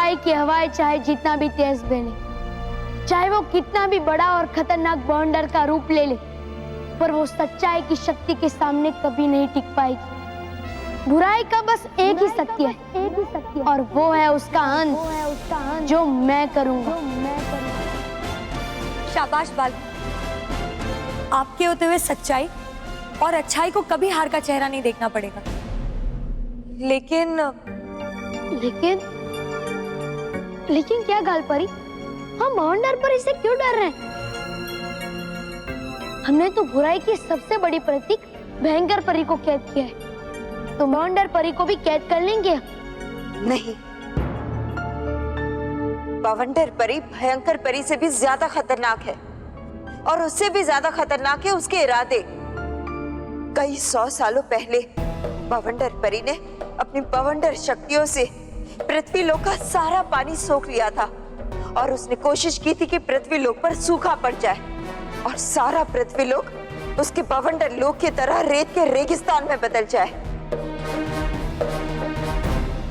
बुराई की हवाएं चाहे जितना भी तेज बहे, चाहे वो कितना भी बड़ा और खतरनाक बवंडर का रूप ले ले, पर वो सच्चाई की शक्ति के सामने कभी नहीं टिक पाएगी। बुराई का बस एक ही शक्ति है, और वो है उसका अंत, जो मैं करूंगा। शाबाश बाल, आपके होते हुए सच्चाई और अच्छाई को कभी हार का चेहरा नहीं देखना पड़ेगा। लेकिन क्या गाल परी, हम बवंडर परी से क्यों डर रहे हैं? हमने तो बुराई की सबसे बड़ी प्रतीक भयंकर परी को कैद किया है, तो बवंडर परी को भी कैद कर लेंगे। नहीं, बवंडर परी भयंकर परी से भी ज्यादा खतरनाक है, और उससे भी ज्यादा खतरनाक है उसके इरादे। कई 100 सालों पहले बवंडर परी ने अपनी बवंडर शक्तियों से पृथ्वी लोक का सारा पानी सोख लिया था, और उसने कोशिश की थी कि पृथ्वी लोक पर सूखा पड़ जाए और सारा पृथ्वी लोक उसके बवंडर लोक की तरह रेत के रेगिस्तान में बदल जाए।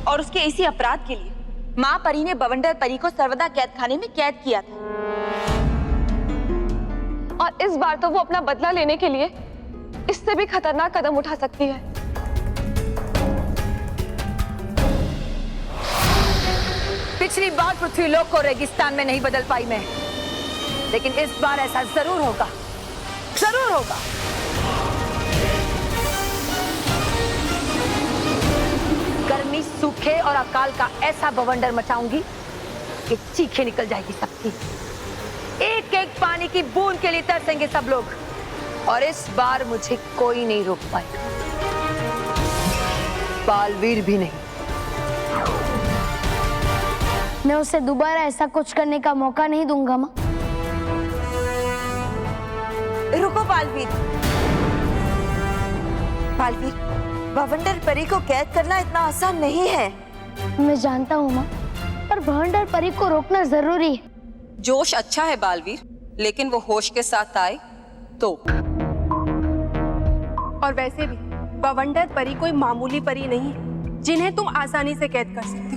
और उसके इसी अपराध के लिए माँ परी ने बवंडर परी को सर्वदा कैद खाने में कैद किया था। और इस बार तो वो अपना बदला लेने के लिए इससे भी खतरनाक कदम उठा सकती है। पिछली बार पृथ्वी लोक को रेगिस्तान में नहीं बदल पाई मैं, लेकिन इस बार ऐसा जरूर होगा, जरूर होगा। गर्मी, सूखे और अकाल का ऐसा बवंडर मचाऊंगी कि चीखें निकल जाएगी सबकी। एक एक पानी की बूंद के लिए तरसेंगे सब लोग, और इस बार मुझे कोई नहीं रोक पाएगा, बालवीर भी नहीं। मैं उसे दोबारा ऐसा कुछ करने का मौका नहीं दूंगा माँ। रुको बालवीर, बालवीर, बवंडर परी को कैद करना इतना आसान नहीं है। मैं जानता हूँ माँ, पर बवंडर परी को रोकना जरूरी है। जोश अच्छा है बालवीर, लेकिन वो होश के साथ आए तो। और वैसे भी बवंडर परी कोई मामूली परी नहीं है जिन्हें तुम आसानी से कैद कर सकते हो।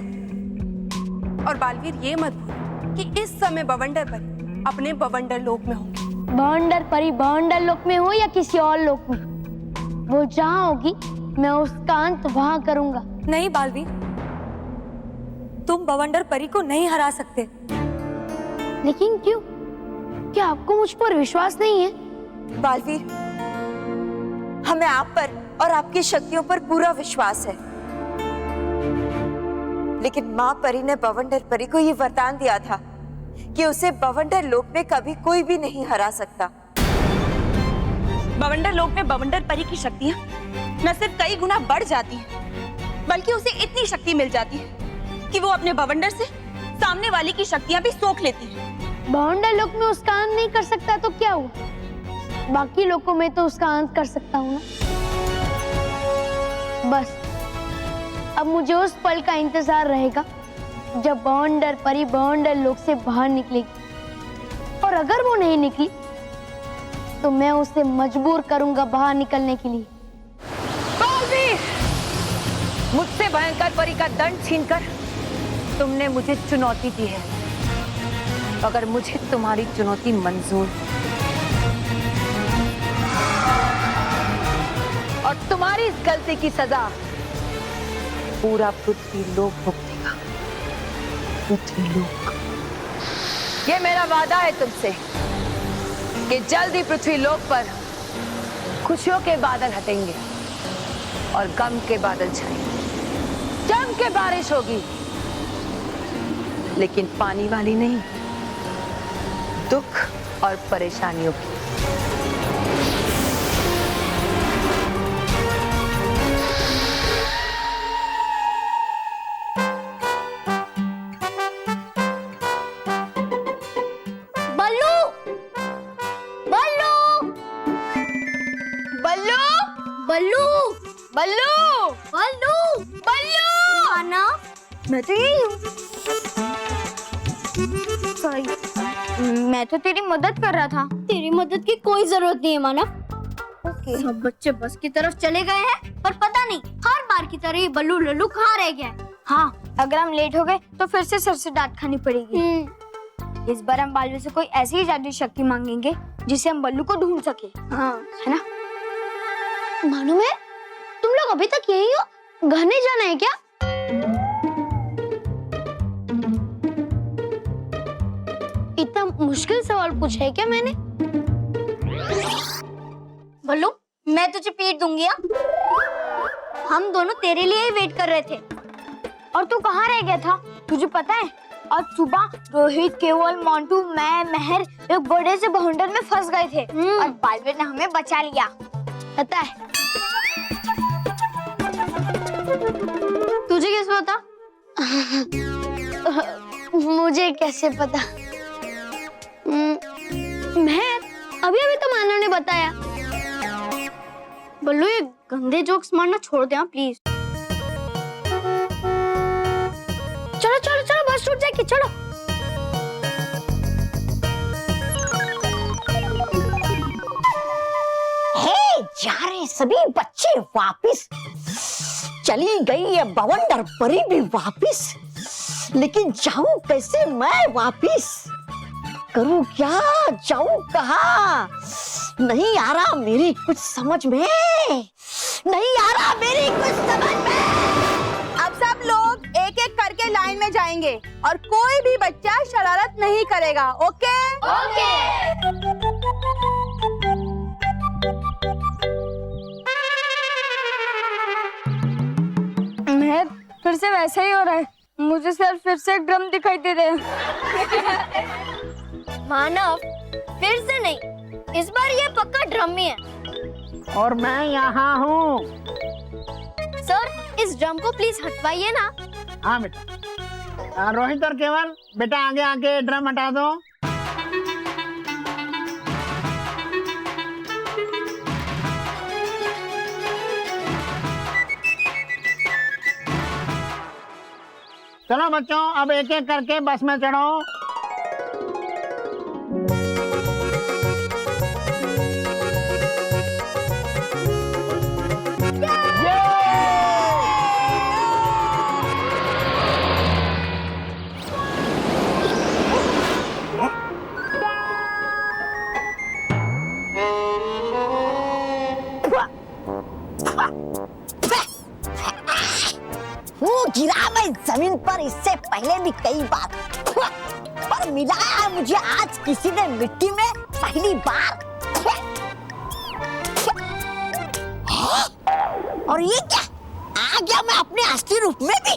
और बालवीर ये मत भूल कि इस समय बवंडर परी अपने बवंडर लोक में होंगी। बवंडर परी बवंडर लोक में हो या किसी और लोक में, वो जहाँ होगी मैं उसका अंत वहाँ करूंगा। नहीं बालवीर, तुम बवंडर परी को नहीं हरा सकते। लेकिन क्यों? क्या आपको मुझ पर विश्वास नहीं है? बालवीर, हमें आप पर और आपकी शक्तियों पर पूरा विश्वास है, लेकिन माँ परी ने बवंडर परी को ये वरदान दिया था कि उसे बवंडर लोक में कभी कोई भी नहीं हरा सकता। बवंडर लोक में बवंडर परी की शक्तियाँ न सिर्फ कई गुना बढ़ जाती हैं, बल्कि उसे इतनी शक्ति मिल जाती है कि वो अपने बवंडर से सामने वाले की शक्तियाँ भी सोख लेती है। बवंडर लोक में उसका अंत नहीं कर सकता तो क्या हुआ? बाकी लोगों में तो उसका अंत कर सकता हूँ ना। बस अब मुझे उस पल का इंतजार रहेगा जब बवंडर परी बवंडर लोक से बाहर निकलेगी, और अगर वो नहीं निकली तो मैं उसे मजबूर करूंगा बाहर निकलने के लिए। बालवीर, मुझसे भयंकर परी का दंड छीनकर तुमने मुझे चुनौती दी है। अगर मुझे तुम्हारी चुनौती मंजूर और तुम्हारी इस गलती की सजा पूरा पृथ्वी लोक भुगतेगा। पृथ्वी लोक, ये मेरा वादा है तुमसे कि जल्द ही पृथ्वी लोक पर खुशियों के बादल हटेंगे और गम के बादल छाएंगे। जम के बारिश होगी, लेकिन पानी वाली नहीं, दुख और परेशानियों की। बल्लू, बल्लू, बल्लू, बल्लू, माना, मैं तो यही हूँ। सॉरी, मैं तो तेरी मदद कर रहा था। तेरी मदद की कोई जरूरत नहीं है मानव। ओके। सब बच्चे बस की तरफ चले गए हैं, पर पता नहीं हर बार की तरह ये बल्लू लल्लू कहाँ रह गया है। हाँ, अगर हम लेट हो गए तो फिर से सर से डांट खानी पड़ेगी। इस बार हम बालू से कोई ऐसी ही जादुई शक्ति मांगेंगे जिससे हम बल्लू को ढूंढ सके। हाँ, है ना? मानो मैं, तुम लोग अभी तक यही हो? घर नहीं जाना है क्या? इतना मुश्किल सवाल पूछा है क्या मैंने? बल्लू, मैं तुझे पीट दूंगी। हम दोनों तेरे लिए ही वेट कर रहे थे और तू कहाँ रह गया था? तुझे पता है आज सुबह रोहित, केवल, मोंटू, मैं, महर एक बड़े से बवंडर में फंस गए थे और बालवीर ने हमें बचा लिया। पता है? तुझे कैसे पता? मुझे कैसे पता? महर, अभी तो मानव ने बताया। बल्लू, ये गंदे जोक्स मारना छोड़ दे प्लीज। चलो चलो चलो, बस छूट जाएगी, चलो। हे, जा रहे सभी बच्चे वापिस। चली गई ये बवंडर परी भी वापिस, लेकिन जाऊं कैसे मैं वापिस? करूं क्या, जाऊं कहाँ? नहीं आ रहा मेरी कुछ समझ में, नहीं आ रहा मेरी कुछ समझ में। अब सब लोग एक एक करके लाइन में जाएंगे और कोई भी बच्चा शरारत नहीं करेगा। ओके? महर, फिर से वैसा ही हो रहा है। मुझे सर फिर से एक ड्रम दिखाई दे रहे हैं। मानव, फिर से नहीं, इस बार ये पक्का ड्रम ही है। और मैं यहाँ हूँ। सर, इस ड्रम को प्लीज हटवाइए ना। हाँ बेटा। रोहित और केवल, बेटा आगे आके ड्रम हटा दो। चलो बच्चों, अब एक एक करके बस में चढ़ो। वो गिरा मैं जमीन पर इससे पहले भी कई बार, पर मिलाया मुझे आज किसी ने मिट्टी में पहली बार। और ये क्या, आ गया मैं अपने असली रूप में भी।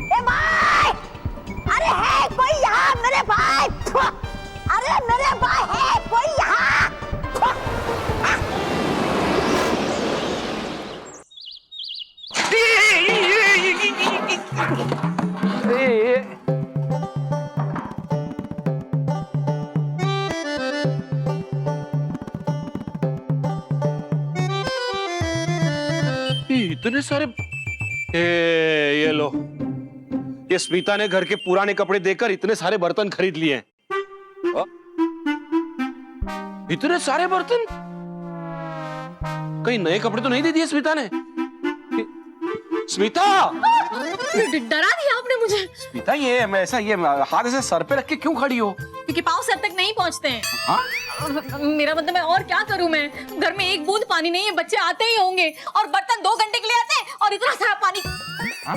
ए भाई, अरे है कोई यहाँ मेरे भाई? अरे मेरे भाई, है कोई यहाँ? इतने सारे ये लो, ये स्मिता ने घर के पुराने कपड़े देकर इतने सारे बर्तन खरीद लिए हैं। इतने सारे बर्तन, कहीं नए कपड़े तो नहीं दे दिए स्मिता ने? स्मिता, डरा दिया आपने मुझे। स्मिता, ये ऐसा ये हाथ ऐसे सर पे रख के क्यों खड़ी हो? क्योंकि पाँव सर तक नहीं पहुँचते हैं। हाँ? मेरा मतलब मैं और क्या करूं? मैं घर में एक बूंद पानी नहीं है, बच्चे आते ही होंगे और बर्तन 2 घंटे के लिए आते हैं और इतना सारा पानी। हाँ?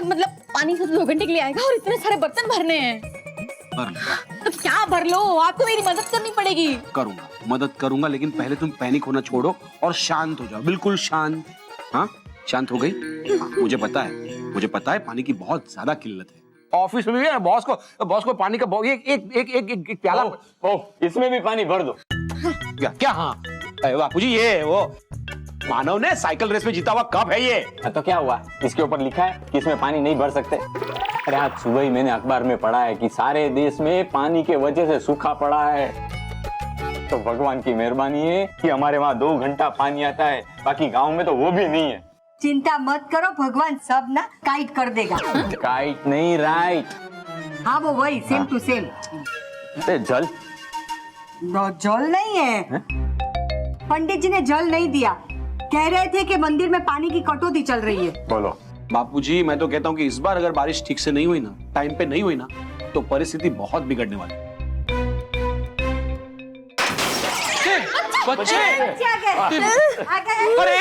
मतलब पानी तो 2 घंटे के लिए आएगा और इतने सारे बर्तन भरने हैं। भर लो। तो क्या भर लो, आपको मेरी मदद करनी पड़ेगी। करूंगा, मदद करूंगा, लेकिन पहले तुम पैनिक होना छोड़ो और शांत हो जाओ, बिल्कुल शांत। हाँ, शांत हो गई? हाँ, मुझे पता है पानी की बहुत ज्यादा किल्लत है। ऑफिस में भी है, बॉस को पानी का एक प्याला। इसमें भी पानी भर दो। क्या? हाँ बापूजी, ये वो मानव ने साइकिल रेस में जीता हुआ कप है ये। तो क्या हुआ, इसके ऊपर लिखा है कि इसमें पानी नहीं भर सकते। अरे आज सुबह ही मैंने अखबार में पढ़ा है कि सारे देश में पानी के वजह से सूखा पड़ा है। तो भगवान की मेहरबानी है कि हमारे वहाँ 2 घंटा पानी आता है, बाकी गाँव में तो वो भी नहीं है। चिंता मत करो, भगवान सब ना काइट कर देगा। काइट नहीं, राइट। हाँ, वो वही सेम टू सेम। जल? जल नहीं है, पंडित जी ने जल नहीं दिया, कह रहे थे कि मंदिर में पानी की कटौती चल रही है। बोलो। बापूजी, मैं तो कहता हूँ कि इस बार अगर बारिश ठीक से नहीं हुई ना, टाइम पे नहीं हुई ना, तो परिस्थिति बहुत बिगड़ने वाली है। बच्चे अरे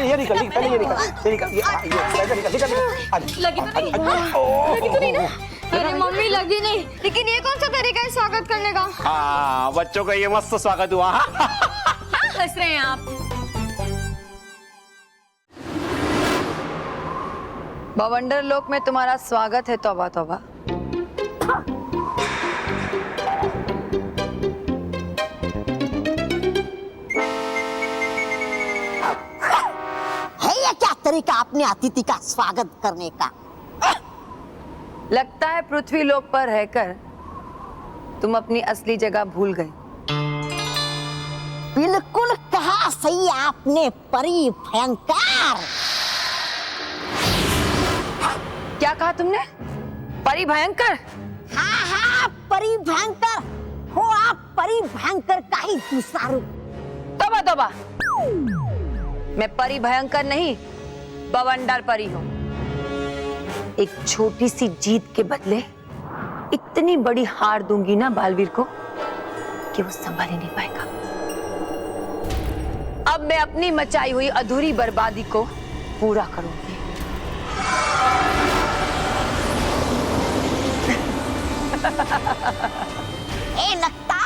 ये निकल पहले ये निकल। अरे मम्मी लगी नहीं, लेकिन ये कौन सा तरीका है स्वागत करने का? हाँ, बच्चों का ये मस्त स्वागत हुआ। हंस रहे हैं आप। बवंडर लोक में तुम्हारा स्वागत है। तौबा तौबा। है ये क्या तरीका अपने अतिथि का स्वागत करने का? लगता है पृथ्वी लोक पर रहकर तुम अपनी असली जगह भूल गए। बिल्कुल कहा सही आपने परी भयंकर। क्या कहा तुमने? परी भयंकर? हाँ हाँ, परी भयंकर हो आप। परी भयंकर का ही दूसरा रूप। तौबा तौबा, मैं परी भयंकर नहीं, बवंडर परी हूँ। एक छोटी सी जीत के बदले इतनी बड़ी हार दूंगी ना बालवीर को कि वो संभाल ही नहीं पाएगा। अब मैं अपनी मचाई हुई अधूरी बर्बादी को पूरा करूंगी। लगता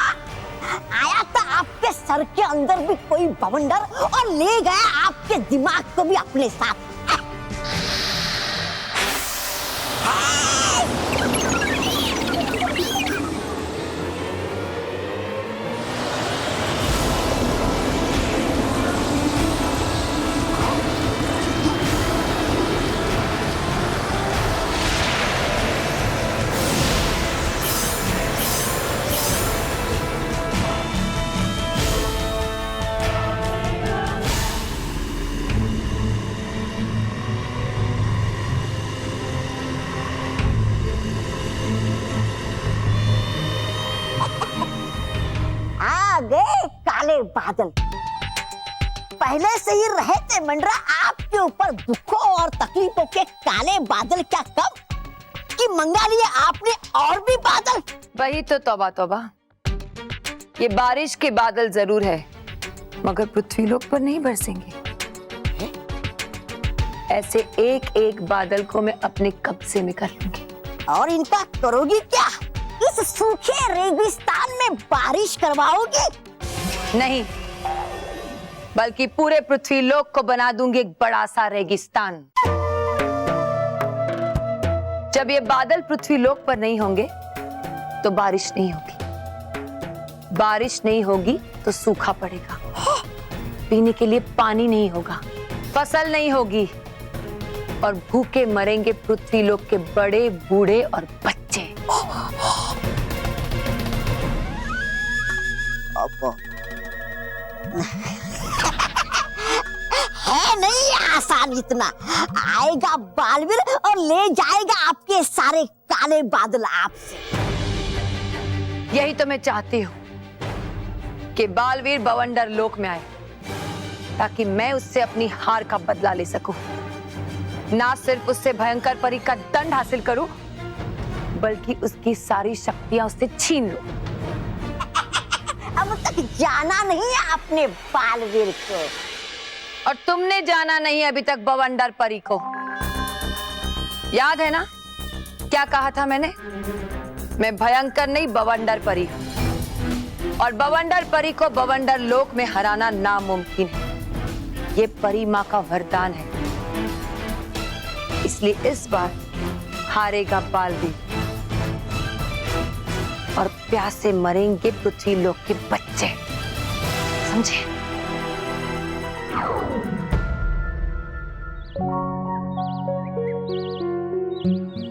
आया था आपके सर के अंदर भी कोई बवंडर और ले गया आपके दिमाग को भी अपने साथ। काले बादल पहले से ही रहे थे मंडरा आपके ऊपर दुखों और तकलीफों के काले बादल। क्या कम कि मंगा लिए आपने और भी बादल। वही तो तौबा तौबा, ये बारिश के बादल जरूर है मगर पृथ्वी लोक पर नहीं बरसेंगे। ऐसे एक एक बादल को मैं अपने कब्जे में कर लूंगी। और इनका करोगी क्या? इस सूखे रेगिस्तान में बारिश करवाओगी? नहीं, बल्कि पूरे पृथ्वी लोक को बना दूंगी एक बड़ा सा रेगिस्तान। जब ये बादल पृथ्वी लोक पर नहीं होंगे तो बारिश नहीं होगी। बारिश नहीं होगी तो सूखा पड़ेगा, पीने के लिए पानी नहीं होगा, फसल नहीं होगी और भूखे मरेंगे पृथ्वी लोक के बड़े बूढ़े और बच्चे। है नहीं आसान इतना। आएगा बालवीर और ले जाएगा आपके सारे काले बादल आपसे। यही तो मैं चाहती हूँ कि बालवीर बवंडर लोक में आए ताकि मैं उससे अपनी हार का बदला ले सकूं। ना सिर्फ उससे भयंकर परी का दंड हासिल करूं, बल्कि उसकी सारी शक्तियां उससे छीन लूं। अब तक जाना नहीं आपने बालवीर को, और तुमने जाना नहीं अभी तक बवंडर परी को। याद है ना क्या कहा था मैंने? मैं भयंकर नहीं, बवंडर परी हूं और बवंडर परी को बवंडर लोक में हराना नामुमकिन है। ये परी माँ का वरदान है, इसलिए इस बार हारेगा बालवीर और प्यास से मरेंगे पृथ्वी लोक के बच्चे। समझे?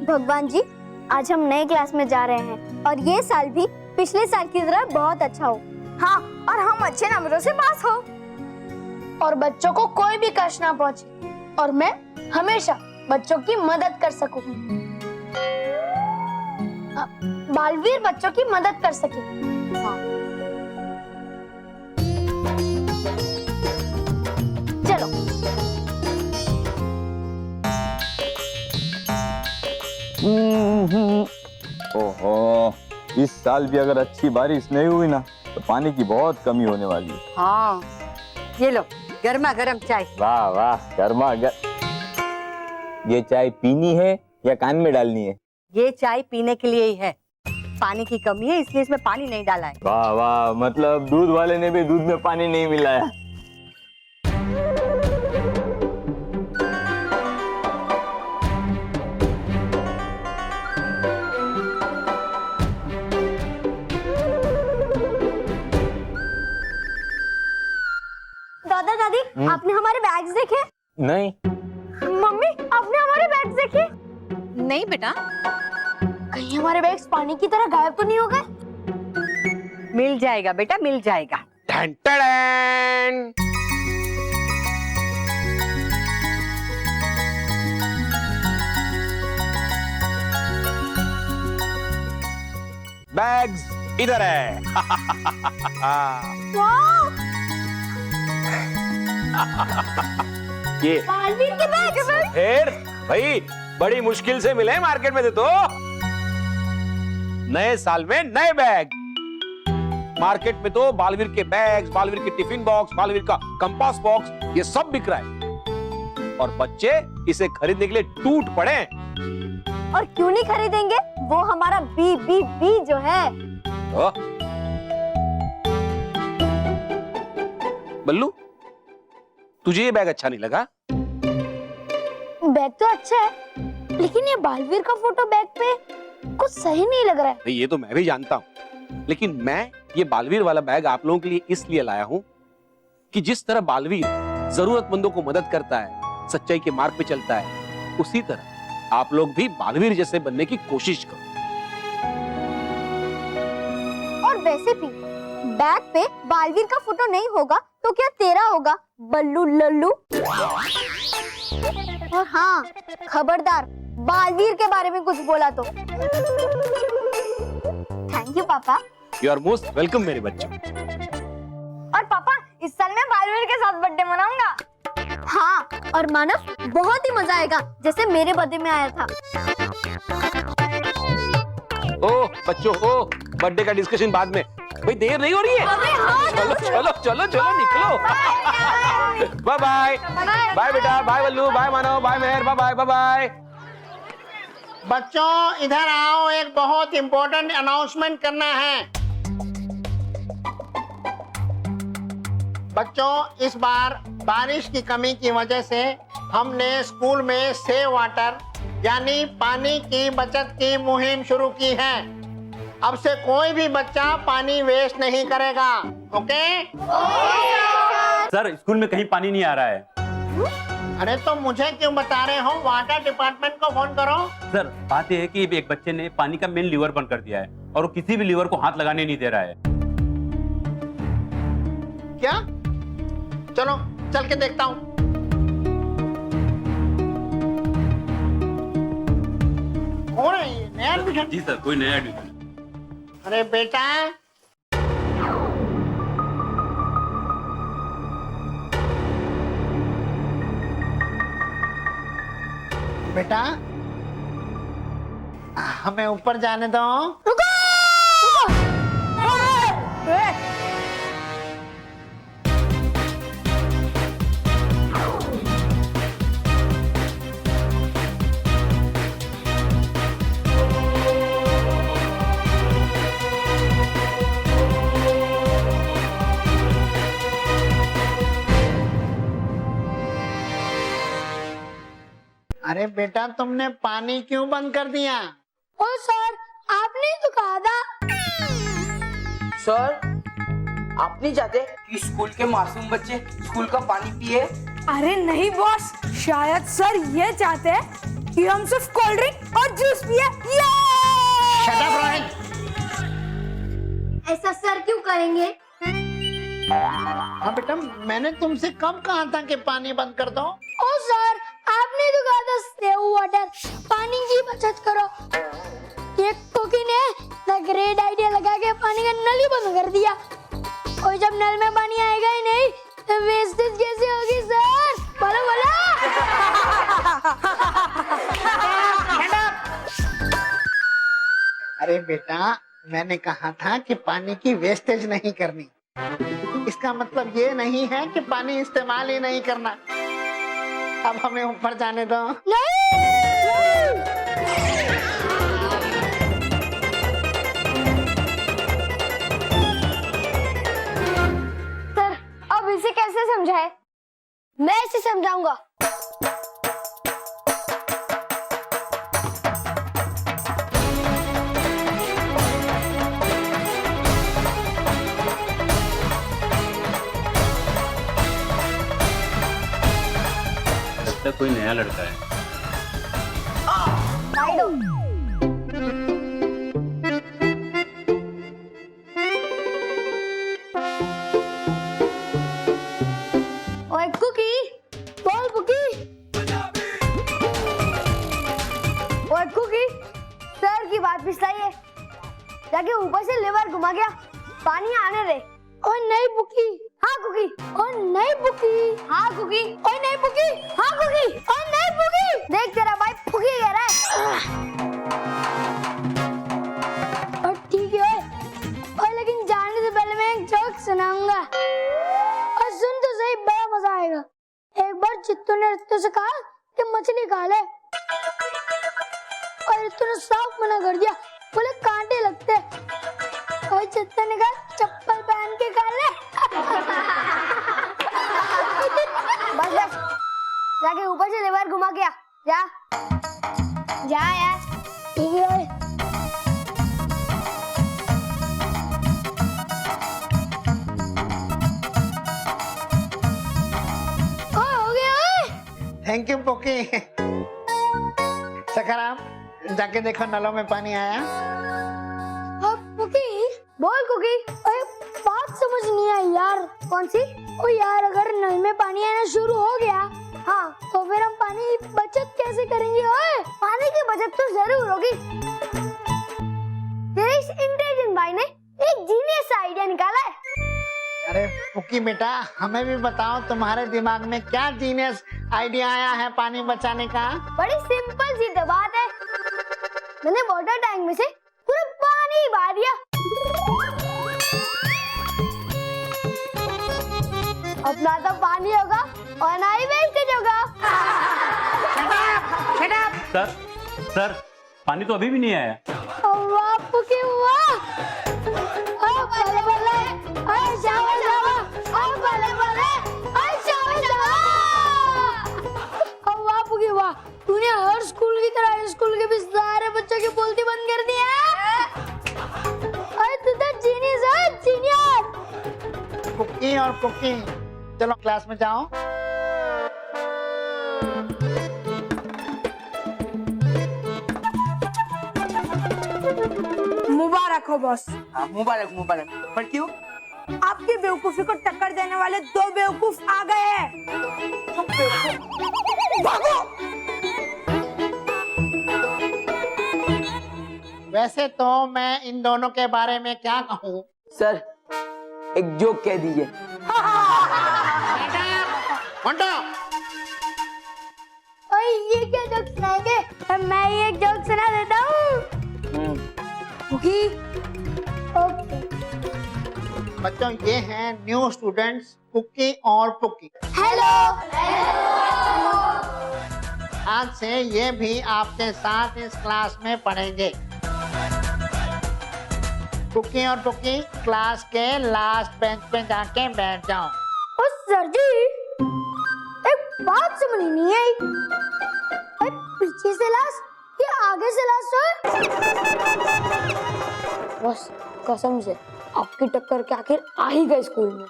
भगवान जी, आज हम नए क्लास में जा रहे हैं और ये साल भी पिछले साल की तरह बहुत अच्छा हो। हाँ, और हम अच्छे नंबरों से पास हो और बच्चों को कोई भी कष्ट ना पहुंचे और मैं हमेशा बच्चों की मदद कर सकूं। बालवीर बच्चों की मदद कर सके। हाँ। ओहो, इस साल भी अगर अच्छी बारिश नहीं हुई ना तो पानी की बहुत कमी होने वाली है। हाँ, ये लो गर्मा गर्म चाय। वाह वाह, गर्मा गर्म। ये चाय पीनी है या कान में डालनी है? ये चाय पीने के लिए ही है, पानी की कमी है इसलिए इसमें पानी नहीं डाला है। वाह वाह, मतलब दूध वाले ने भी दूध में पानी नहीं मिलाया। दादा दादी, आपने हमारे बैग्स देखे? नहीं। मम्मी, आपने हमारे बैग्स देखे? नहीं बेटा, कहीं हमारे बैग्स पानी की तरह गायब तो नहीं हो गए? मिल जाएगा बेटा, मिल जाएगा। Ton ton. बैग्स इधर है। ये बालवीर के बैग्स। फिर भाई बड़ी मुश्किल से मिले मार्केट में, तो नए साल में नए बैग। मार्केट में तो बालवीर के बैग्स, बालवीर के टिफिन बॉक्स, बालवीर का कंपास बॉक्स, ये सब बिक रहा है और बच्चे इसे खरीदने के लिए टूट पड़े। और क्यों नहीं खरीदेंगे? वो हमारा बी बी बी जो है। बल्लू, तुझे ये बैग अच्छा नहीं लगा? बैग तो अच्छा है, लेकिन ये बालवीर का फोटो बैग पे कुछ सही नहीं लग रहा है। ये तो मैं भी जानता हूँ, लेकिन मैं ये बालवीर वाला बैग आप लोगों के लिए इसलिए लाया हूँ कि जिस तरह बालवीर जरूरतमंदों को मदद करता है, सच्चाई के मार्ग पे चलता है, उसी तरह आप लोग भी बालवीर जैसे बनने की कोशिश करो। और वैसे भी बैग पे बालवीर का फोटो नहीं होगा तो क्या तेरा होगा, बल्लू लल्लू? और हाँ, खबरदार बालवीर के बारे में कुछ बोला तो। थैंक यू पापा। यू आर मोस्ट वेलकम मेरे बच्चों। और पापा, इस साल मैं बालवीर के साथ बर्थडे मनाऊंगा। हाँ, और मानव, बहुत ही मजा आएगा जैसे मेरे बर्थडे में आया था। ओ बच्चों, ओ बर्थडे का डिस्कशन बाद में, भाई देर नहीं हो रही है। चलो चलो चलो चलो निकलो। बाय बाय बाय बेटा, बाय बल्लू, बाय मानव, बाय मेहर, बाय बाय बाय बाय। बच्चों इधर आओ, एक बहुत इंपॉर्टेंट अनाउंसमेंट करना है। बच्चों, इस बार बारिश की कमी की वजह से हमने स्कूल में सेव वाटर यानी पानी की बचत की मुहिम शुरू की है। अब से कोई भी बच्चा पानी वेस्ट नहीं करेगा, ओके? सर, स्कूल में कहीं पानी नहीं आ रहा है। अरे तो मुझे क्यों बता रहे हो? वाटर डिपार्टमेंट को फोन करो। सर, बात यह है कि एक बच्चे ने पानी का मेन लीवर बंद कर दिया है और वो किसी भी लीवर को हाथ लगाने नहीं दे रहा है। क्या? चलो चल के देखता हूँ। कौन है ये? नया एडमिशन? जी सर, कोई नया एडमिशन। अरे बेटा, बेटा हमें ऊपर जाने दो। अरे बेटा, तुमने पानी क्यों बंद कर दिया? ओ सर, आपने तो कहा था। सर, आप नहीं चाहते कि स्कूल के मासूम बच्चे स्कूल का पानी पिए? अरे नहीं बॉस, शायद सर ये चाहते हैं कि हम सिर्फ कोल्ड ड्रिंक और जूस पिए। Shut up Rohit. ऐसा सर क्यों करेंगे? हाँ बेटा, मैंने तुमसे कब कहा था कि पानी बंद कर दो? ओ सर, आपने तो कहा था सेव वाटर, पानी की बचत करो। एक कोकी ने द ग्रेट आइडिया लगा के पानी का नल ही बंद कर दिया। और जब नल में पानी आएगा ही नहीं तो वेस्टेज कैसे होगी सर? बोलो बोलो। अरे बेटा, मैंने कहा था कि पानी की वेस्टेज नहीं करनी। इसका मतलब ये नहीं है कि पानी इस्तेमाल ही नहीं करना। अब हमें ऊपर जाने दो। सर, अब इसे कैसे समझाए? मैं इसे समझाऊंगा। लगता है कोई नया लड़का है। ओए कुकी, बोल कुकी। ओए कुकी, सर की बात फिसलाई है। जाके ऊपर से लेवर घुमा गया, पानी आने दे। ओए नहीं बुकी, हाँ कुकी। ओए नहीं बुकी, हाँ कुकी। ओए नहीं बुकी, हाँ कुकी। ओए नहीं बुकी। देख तेरा भाई फुकी कह रहा है। और ठीक है, और लेकिन जाने से पहले मैं एक जोक सुनाऊंगा। और सुन तो सही, बड़ा मजा आएगा। एक बार चित्तू ने रित्तू से कहा कि मछली खा ले, और रित्तू ने साफ मना कर दिया, बोले कांटे लगते। और चित्तू ने कहा चप्पल पहन के खा ले। बस बस, जाके ऊपर से लेवर घुमा गया। जा जा यार, ठीक है। Thank you poke. सखाराम, जाके देखो नलों में पानी आया। कुकी, बोल कुकी। अरे बात समझ नहीं आई यार। कौन सी? ओ यार, अगर नल में पानी आना शुरू हो गया, हाँ, तो फिर हम पानी बचत कैसे करेंगे? ओए, पानी की बचत तो जरूर होगी। तेरे इस इंटेलिजेंट भाई ने एक जीनियस आइडिया निकाला है। अरे पुकी बेटा, हमें भी बताओ तुम्हारे दिमाग में क्या जीनियस आइडिया आया है पानी बचाने का? बड़ी सिंपल सी तो बात है। मैंने वाटर टैंक में से पूरा पानी बहा दिया। अपना तो पानी होगा और ना ही वेस्टेज होगा। सर, पानी तो अभी भी नहीं आया। वाह पुकी वाह! बल्ले बल्ले, अरे शाबाश शाबाश, अरे बल्ले बल्ले, अरे शाबाश शाबाश! वाह पुकी वाह! तूने हर स्कूल की तरह स्कूल के भी सारे बच्चों की बोलती बंद कर दी है। अरे तू तो जीनियस है, जीनियस! पुकी और पुकी, चलो क्लास में जाओ। मुबारक हो बॉस। हाँ, मुबारक मुबारक। पर क्यों? आपकी बेवकूफी को टक्कर देने वाले दो बेवकूफ आ गए हैं। भागो! वैसे तो मैं इन दोनों के बारे में क्या कहूँ? सर, एक जोक कह दीजिए। ये क्या जोक सुनाएंगे? मैं ही एक जोक सुना देता हूँ। ओके। बच्चों, ये हैं न्यू स्टूडेंट्स कुकी और पुकी। हेलो। आज से ये भी आपके साथ इस क्लास में पढ़ेंगे। कुकी और पुकी, क्लास के लास्ट बेंच पे जाके बैठ जाओ। सर जी, एक बात समझ नहीं आई। पीछे से लास्ट या आगे से लास्ट? बस कसम से आपकी टक्कर के आखिर आ ही गए स्कूल में।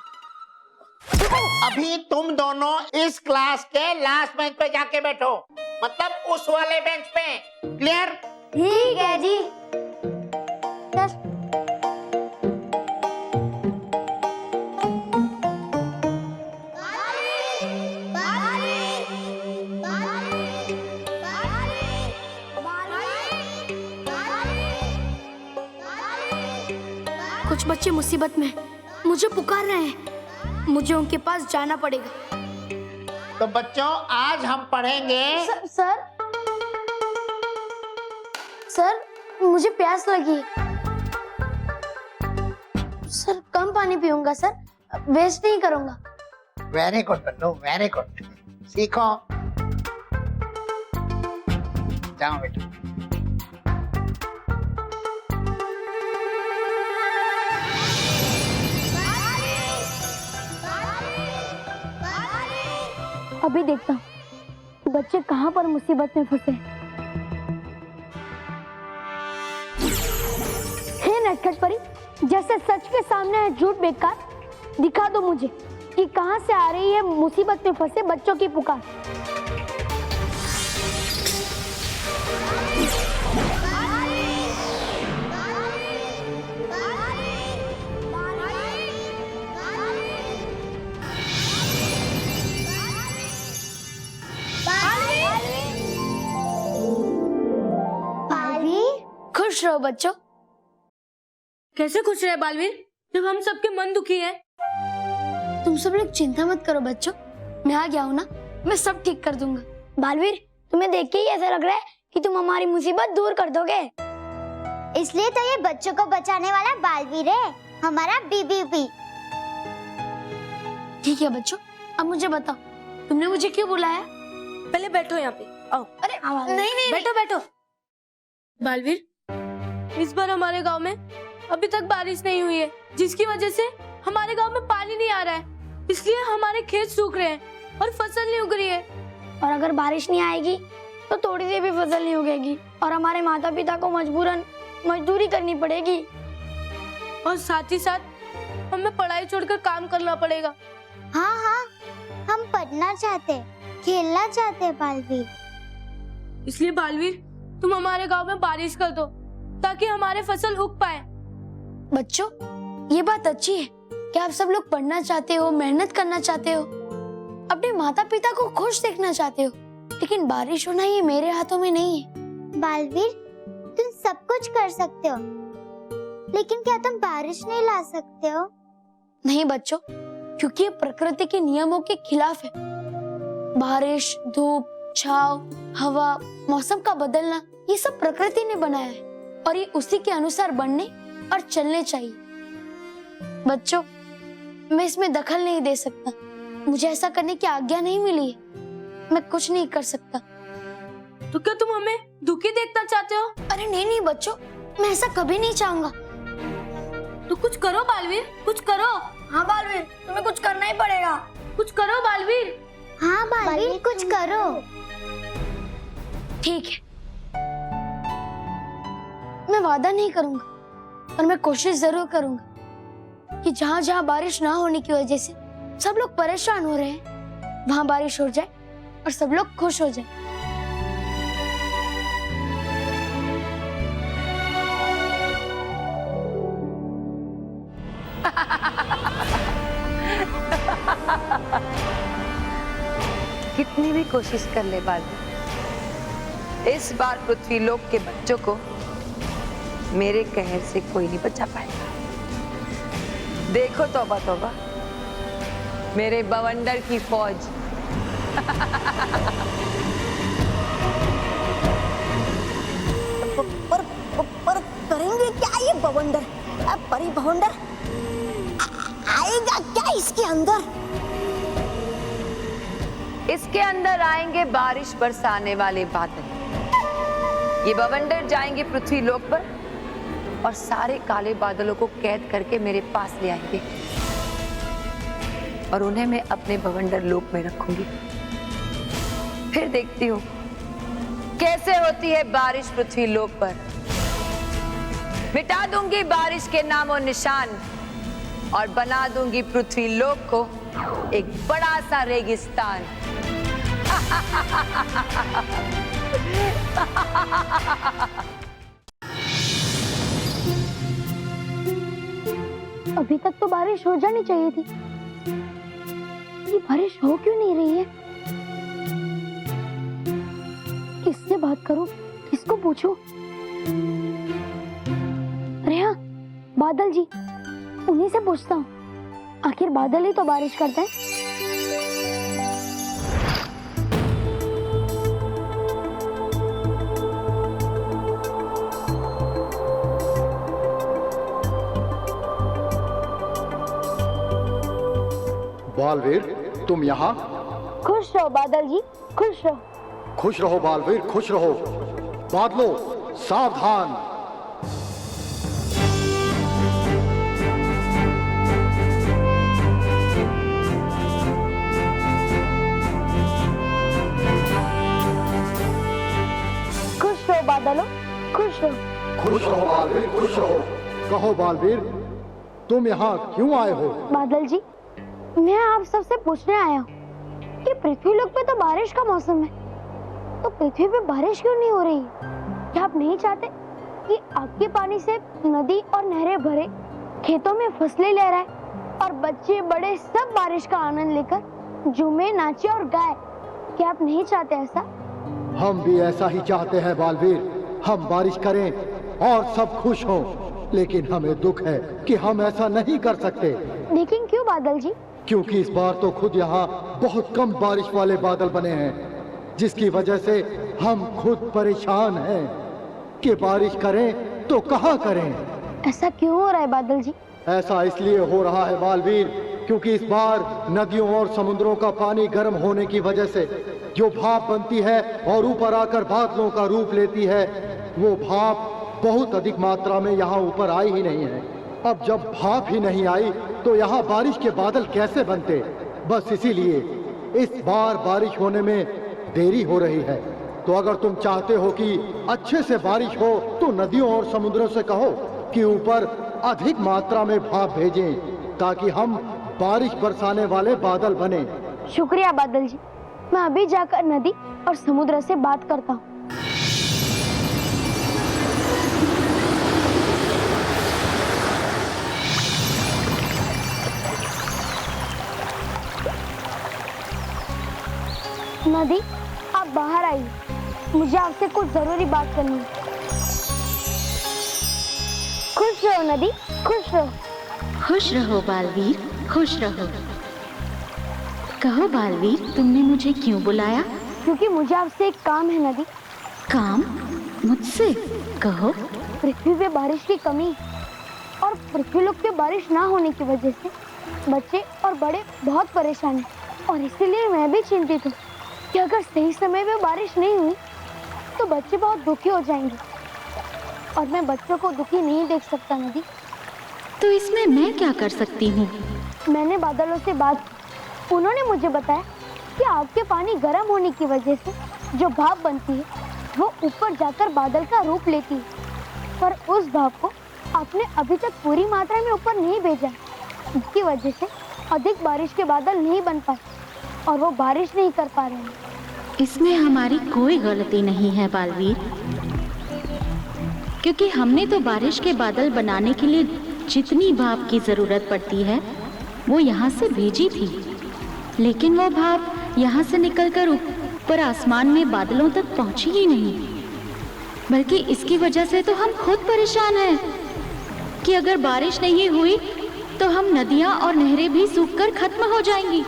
अभी तुम दोनों इस क्लास के लास्ट बेंच पे जाके बैठो, मतलब उस वाले बेंच पे। क्लियर? ठीक है जी। सर, कुछ बच्चे मुसीबत में मुझे पुकार रहे हैं, मुझे उनके पास जाना पड़ेगा। तो बच्चों, आज हम पढ़ेंगे। सर मुझे प्यास लगी है। सर कम पानी पीऊंगा सर, वेस्ट नहीं करूंगा। वेरी गुड बन्नू, वेरी गुड। सीखो। जाओ बेटा। अभी देखता हूँ बच्चे कहाँ पर मुसीबत में फंसे। हे नटखट परी, जैसे सच के सामने है झूठ बेकार, दिखा दो मुझे कि कहाँ से आ रही है मुसीबत में फंसे बच्चों की पुकार। खुश रहो बच्चों। कैसे खुश रहे बालवीर, जब हम सबके मन दुखी है? तुम सब लोग चिंता मत करो बच्चों, मैं आ गया हूँ ना, मैं सब ठीक कर दूंगा। बालवीर, तुम्हें देख के ही ऐसा लग रहा है कि तुम हमारी मुसीबत दूर कर दोगे। इसलिए तो ये बच्चों को बचाने वाला बालवीर है, हमारा बीबीपी। ठीक है बच्चों, अब मुझे बताओ तुमने मुझे क्यों बुलाया? पहले बैठो यहाँ पे, आओ। अरे नहीं, बैठो बैठो। बालवीर, इस बार हमारे गांव में अभी तक बारिश नहीं हुई है, जिसकी वजह से हमारे गांव में पानी नहीं आ रहा है, इसलिए हमारे खेत सूख रहे हैं और फसल नहीं उग रही है। और अगर बारिश नहीं आएगी तो थोड़ी सी भी फसल नहीं उगेगी और हमारे माता पिता को मजबूरन मजदूरी करनी पड़ेगी। और साथ ही साथ हमें पढ़ाई छोड़कर काम करना पड़ेगा। हाँ हाँ, हम पढ़ना चाहते, खेलना चाहते बालवीर। इसलिए बालवीर, तुम हमारे गांव में बारिश कर दो ताकि हमारे फसल उग पाए। बच्चों, ये बात अच्छी है कि आप सब लोग पढ़ना चाहते हो, मेहनत करना चाहते हो, अपने माता पिता को खुश देखना चाहते हो, लेकिन बारिश होना ये मेरे हाथों में नहीं है। बालवीर, तुम सब कुछ कर सकते हो, लेकिन क्या तुम बारिश नहीं ला सकते हो? नहीं बच्चों, क्योंकि ये प्रकृति के नियमों के खिलाफ है। बारिश, धूप, छाव, हवा, मौसम का बदलना, ये सब प्रकृति ने बनाया है और ये उसी के अनुसार बनने और चलने चाहिए। बच्चों, मैं इसमें दखल नहीं दे सकता, मुझे ऐसा करने की आज्ञा नहीं मिली है, मैं कुछ नहीं कर सकता। तो क्या तुम हमें दुखी देखना चाहते हो? अरे नहीं बच्चों, मैं ऐसा कभी नहीं चाहूंगा। तो कुछ करो बालवीर, कुछ करो। हाँ बालवीर, तुम्हें कुछ करना ही पड़ेगा। कुछ करो बालवीर। हाँ बालवीर, कुछ करो। ठीक है, मैं वादा नहीं करूंगा, पर मैं कोशिश जरूर करूंगा कि जहाँ जहाँ बारिश ना होने की वजह से सब लोग परेशान हो रहे हैं, वहाँ बारिश हो जाए और सब लोग खुश हो जाए। कितनी भी कोशिश कर ले बालवीर, इस बार पृथ्वी लोक के बच्चों को मेरे कहर से कोई नहीं बचा पाएगा। देखो तौबा तौबा, मेरे बवंडर की फौज। पर करेंगे क्या ये बवंडर? परी बवंडर आएगा क्या इसके अंदर? इसके अंदर आएंगे बारिश बरसाने वाले बादल। ये बवंडर जाएंगे पृथ्वी लोक पर और सारे काले बादलों को कैद करके मेरे पास ले आएंगे और उन्हें मैं अपने बवंडर लोक में रखूंगी। फिर देखती हूँ कैसे होती है बारिश पृथ्वी लोक पर। मिटा दूंगी बारिश के नामो निशान और बना दूंगी पृथ्वी लोक को एक बड़ा सा रेगिस्तान। अभी तक तो बारिश हो जानी चाहिए थी, ये बारिश हो क्यों नहीं रही है? किससे बात करूं, किसको पूछूं? अरे हाँ, बादल जी, उन्हीं से पूछता हूँ, आखिर बादल ही तो बारिश करते हैं। बालवीर, तुम यहाँ? खुश रहो बादल जी, खुश रहो। खुश रहो बालवीर, खुश रहो। बादलों, सावधान। खुश रहो बादलों, खुश रहो। खुश रहो बालवीर, खुश रहो। कहो बालवीर, तुम यहाँ क्यों आए हो? बादल जी, मैं आप सबसे पूछने आया हूँ कि पृथ्वी लोक पे तो बारिश का मौसम है, तो पृथ्वी पे बारिश क्यों नहीं हो रही? क्या आप नहीं चाहते कि आपके पानी से नदी और नहरें भरे, खेतों में फसलें लहराए और बच्चे बड़े सब बारिश का आनंद लेकर झूमे, नाचे और गाए? क्या आप नहीं चाहते ऐसा? हम भी ऐसा ही चाहते हैं बालवीर। हम बारिश करें और सब खुश हों, लेकिन हमें दुख है कि हम ऐसा नहीं कर सकते। लेकिन क्यों बादल जी? क्योंकि इस बार तो खुद यहाँ बहुत कम बारिश वाले बादल बने हैं, जिसकी वजह से हम खुद परेशान हैं कि बारिश करें तो कहाँ करें। ऐसा क्यों हो रहा है बादल जी? ऐसा इसलिए हो रहा है बालवीर, क्योंकि इस बार नदियों और समुद्रों का पानी गर्म होने की वजह से जो भाप बनती है और ऊपर आकर बादलों का रूप लेती है, वो भाप बहुत अधिक मात्रा में यहाँ ऊपर आई ही नहीं है। अब जब भाप ही नहीं आई तो यहाँ बारिश के बादल कैसे बनते? बस इसीलिए इस बार बारिश होने में देरी हो रही है। तो अगर तुम चाहते हो कि अच्छे से बारिश हो तो नदियों और समुद्रों से कहो कि ऊपर अधिक मात्रा में भाप भेजें, ताकि हम बारिश बरसाने वाले बादल बने। शुक्रिया बादल जी, मैं अभी जाकर नदी और समुद्र से बात करता हूँ। नदी, आप बाहर आइए, मुझे आपसे कुछ जरूरी बात करनी है। खुश रहो नदी, खुश रहो। खुश रहो बालवीर, खुश रहो। कहो बालवीर, तुमने मुझे क्यों बुलाया? क्योंकि मुझे आपसे एक काम है नदी। काम? मुझसे? कहो। पृथ्वी पे बारिश की कमी है और पृथ्वी लोक पे बारिश ना होने की वजह से बच्चे और बड़े बहुत परेशान हैं, और इसीलिए मैं भी चिंतित हूँ कि अगर सही समय पे बारिश नहीं हुई तो बच्चे बहुत दुखी हो जाएंगे, और मैं बच्चों को दुखी नहीं देख सकता नदी। तो इसमें मैं क्या कर सकती हूँ? मैंने बादलों से बात की, उन्होंने मुझे बताया कि आग के पानी गर्म होने की वजह से जो भाप बनती है वो ऊपर जाकर बादल का रूप लेती है, पर उस भाप को आपने अभी तक पूरी मात्रा में ऊपर नहीं भेजा, इसकी वजह से अधिक बारिश के बादल नहीं बन पाए और वो बारिश नहीं कर पा रहे हैं। इसमें हमारी कोई गलती नहीं है बालवीर, क्योंकि हमने तो बारिश के बादल बनाने के लिए जितनी भाप की जरूरत पड़ती है वो यहाँ से भेजी थी, लेकिन वो भाप यहाँ से निकलकर ऊपर आसमान में बादलों तक पहुँची ही नहीं, बल्कि इसकी वजह से तो हम खुद परेशान हैं कि अगर बारिश नहीं हुई तो हम नदियाँ और नहरें भी सूखकर खत्म हो जाएंगी।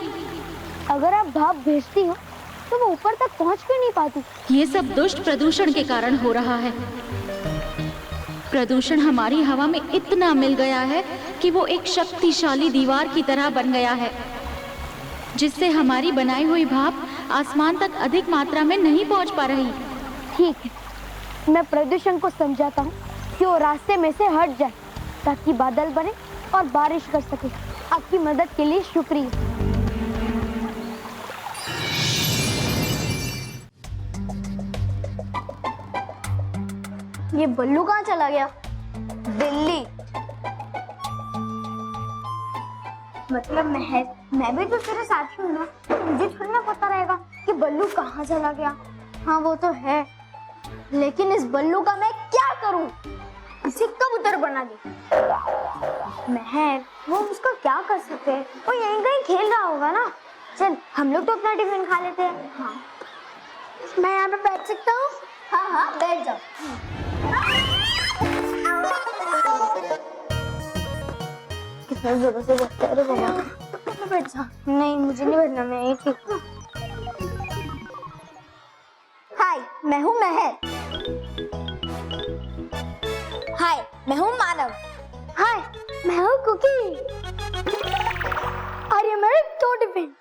अगर आप भाप भेजती हो तो वो ऊपर तक पहुँच क्यों नहीं पाती? ये सब दुष्ट प्रदूषण के कारण हो रहा है। प्रदूषण हमारी हवा में इतना मिल गया है कि वो एक शक्तिशाली दीवार की तरह बन गया है, जिससे हमारी बनाई हुई भाप आसमान तक अधिक मात्रा में नहीं पहुंच पा रही। ठीक है, मैं प्रदूषण को समझाता हूँ कि वो रास्ते में से हट जाए ताकि बादल बने और बारिश कर सके। आपकी मदद के लिए शुक्रिया। ये बल्लू कहाँ चला गया? दिल्ली। मतलब मैं भी तो तेरे साथ हूँ ना, तो मुझे थोड़ी ना पता रहेगा कि बल्लू कहाँ चला गया। हाँ वो तो है, लेकिन इस बल्लू का मैं क्या करूँ? इसे कबूतर बना दी। महर, वो उसका क्या कर सकते हैं? वो यहीं कहीं खेल रहा होगा ना। चल हम लोग तो अपना टिफिन खा लेते हैं। हाँ, मैं यहाँ पे बैठ सकता हूँ? हाँ हाँ बैठ जाओ। कितना जोरों से बजता है रे बाबा। बैठ जा। नहीं मुझे नहीं बैठना, मैं एक ही। हाय, मैं हूँ महर। हाय, मैं हूँ मानव। हाय, मैं हूँ कुकी। और ये मेरे 2 टिफिन।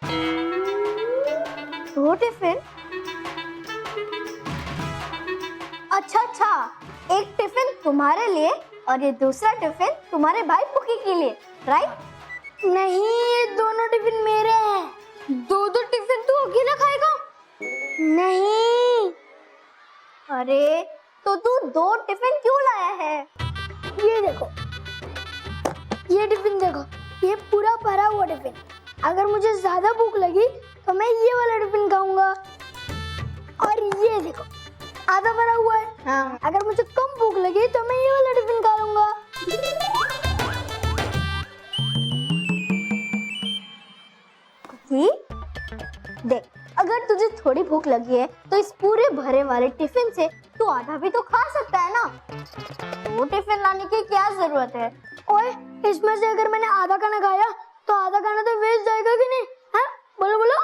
2 टिफिन? अच्छा अच्छा, एक टिफिन तुम्हारे लिए और ये दूसरा टिफिन तुम्हारे भाई पुकी के लिए, राइट? नहीं, ये दोनों टिफिन मेरे हैं। 2 टिफिन तू अकेला खाएगा? नहीं। अरे तो तू 2 टिफिन क्यों लाया है? ये देखो, ये टिफिन देखो, ये पूरा भरा हुआ टिफिन। अगर मुझे ज्यादा भूख लगी तो मैं ये वाला टिफिन खाऊंगा। और ये देखो, आधा भरा हुआ है। हाँ। अगर मुझे कम भूख लगी तो मैं ये वाला टिफिन खा लूंगा। देख, अगर तुझे थोड़ी भूख लगी है तो इस पूरे भरे वाले टिफिन से तू आधा भी तो खा सकता है ना। 2 टिफिन लाने की क्या जरूरत है? ओए, इसमें से अगर मैंने आधा खाना खाया तो आधा खाना तो वेस्ट जाएगा कि नहीं? हाँ, बोलो बोलो।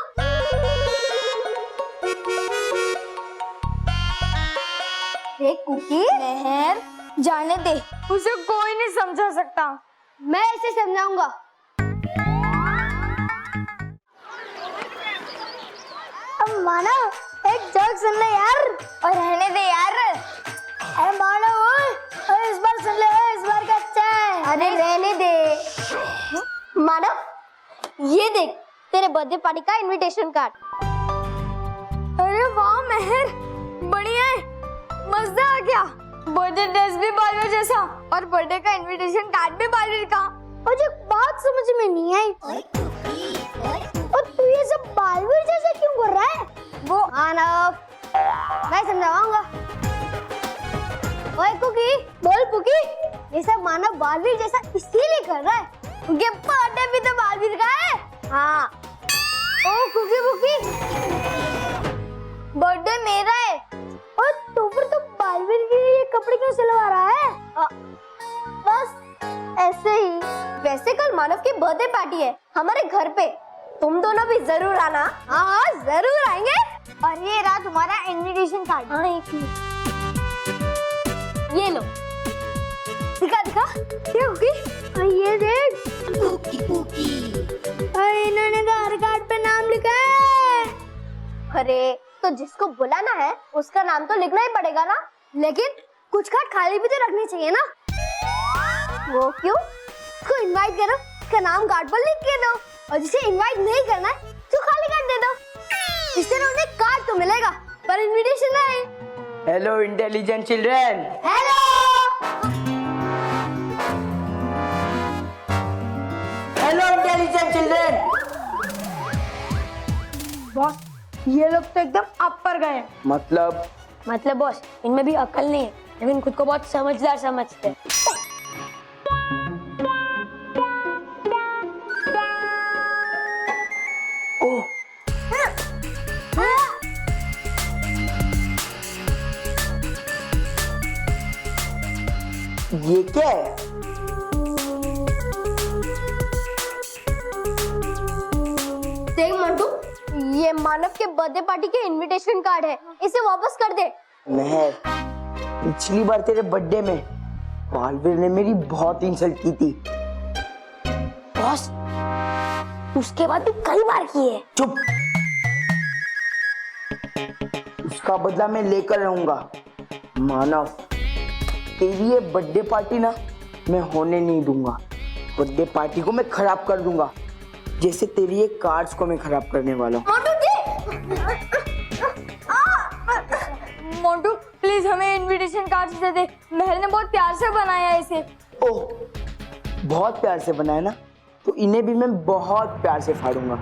देख कुकी, मेहर, जाने दे, उसे कोई नहीं समझा सकता। मैं इसे समझाऊंगा। अब मानव, एक जोक सुन ले यार, और रहने दे यार। अरे मानव, ओए, इस बार सुन ले, इस बार का अच्छा है। अरे रहने दे। मानव, ये देख, तेरे बर्थडे पार्टी का इनविटेशन कार्ड। अरे वाह मेहर, बढ़िया है, मजा आ गया। बर्थडे ड्रेस भी बालवीर जैसा और बर्थडे का इनविटेशन कार्ड भी बालवीर का। मुझे बात समझ में नहीं आई, और तू ये सब बालवीर जैसा क्यों कर रहा है? वो मानव, मैं समझाऊंगा। ओए कुकी, बोल पुकी, ये सब मानव बालवीर जैसा इसीलिए कर रहा है क्योंकि बर्थडे भी तो बालवीर का है। हाँ। ओ कुकी पुकी, बर्थडे मेरा है, और तू फिर तो बालवीर के लिए कपड़े क्यों सिलवा रहा है? बस ऐसे ही। वैसे कल मानव की बर्थडे पार्टी है हमारे घर पे, तुम दोनों भी जरूर आना। हाँ जरूर आएंगे। और ये रहा तुम्हारा इनविटेशन कार्ड। हाँ, एक मिनट, ये लो, दिखा दिखा। ये कुकी, ये देख, इन्होंने तो हर कार्ड पे नाम लिखा है। अरे तो जिसको बुलाना है उसका नाम तो लिखना ही पड़ेगा ना। लेकिन कुछ कार्ड खाली भी तो रखने चाहिए ना। वो क्यों? उसको इनवाइट करो, उसका नाम कार्ड पर लिख के दो, और जिसे इनवाइट नहीं करना है तो खाली कार्ड दे दो। इससे उन्हें कार्ड तो मिलेगा पर इनविटेशन नहीं। Hello intelligent children. Hello. Hello intelligent children. Boss, ये लोग तो एकदम अपर गए। मतलब बॉस, इनमें भी अकल नहीं है, लेकिन खुद को बहुत समझदार समझते हैं। ओह, ये क्या है? देख मंटू, ये मानव के बर्थडे पार्टी के इनविटेशन कार्ड है, इसे वापस कर दे। मेहर, पिछली बार तेरे बर्थडे में बालवीर ने मेरी बहुत इंसल्ट की थी। बॉस, उसके बाद भी कई बार की है। चुप। उसका बदला मैं लेकर रहूंगा। मानव, तेरी ये बर्थडे पार्टी ना मैं होने नहीं दूंगा। बर्थडे पार्टी को मैं खराब कर दूंगा, जैसे तेरी ये कार्ड्स को मैं खराब करने वाला हूँ। मोंटू प्लीज हमें इनविटेशन कार्ड दे दे, महर ने बहुत प्यार से बनाया है इसे। ओह, बहुत प्यार से बनाया ना, तो इन्हें भी मैं बहुत प्यार से फाड़ूंगा।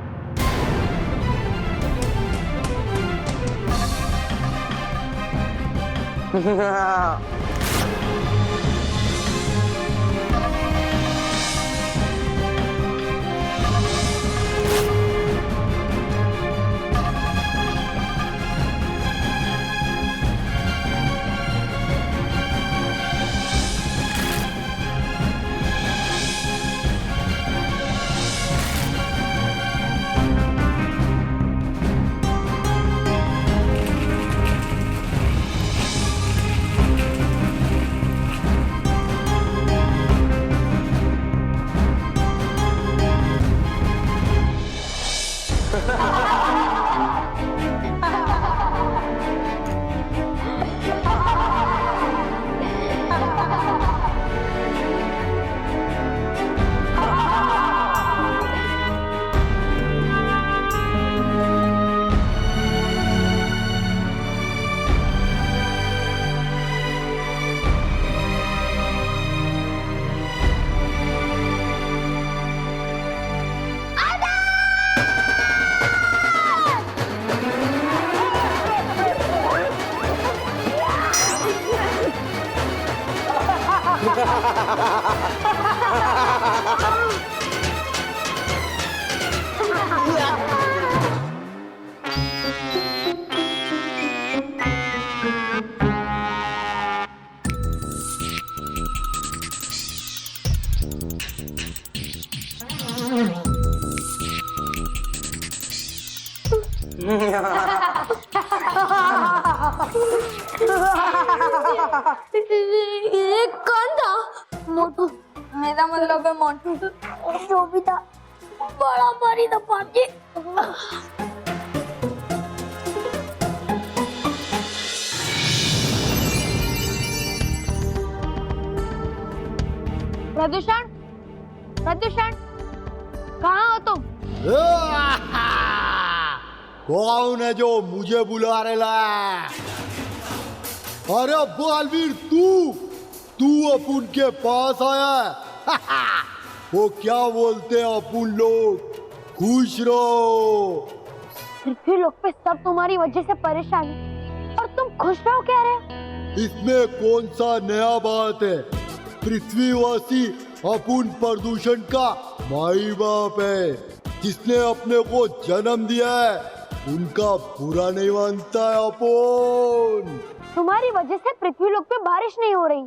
ये कौन था? मोटू। मेरा मतलब है मोटू। जो भी था, बड़ा परी था पाजी। प्रदूषण, प्रदूषण, कहाँ हो तुम? कौन है जो मुझे बुला रहा है? अरे बालवीर, तू अपुन के पास आया है। वो क्या बोलते हैं अपुन लोग, खुश रहो। पृथ्वी लोक पे सब तुम्हारी वजह से परेशान है और तुम खुश रहो कह रहे हो? इसमें कौन सा नया बात है? पृथ्वीवासी अपुन प्रदूषण का माई बाप है, जिसने अपने को जन्म दिया है। उनका बुरा नहीं मानता है अपुन। तुम्हारी वजह से पृथ्वी लोक पे बारिश नहीं हो रही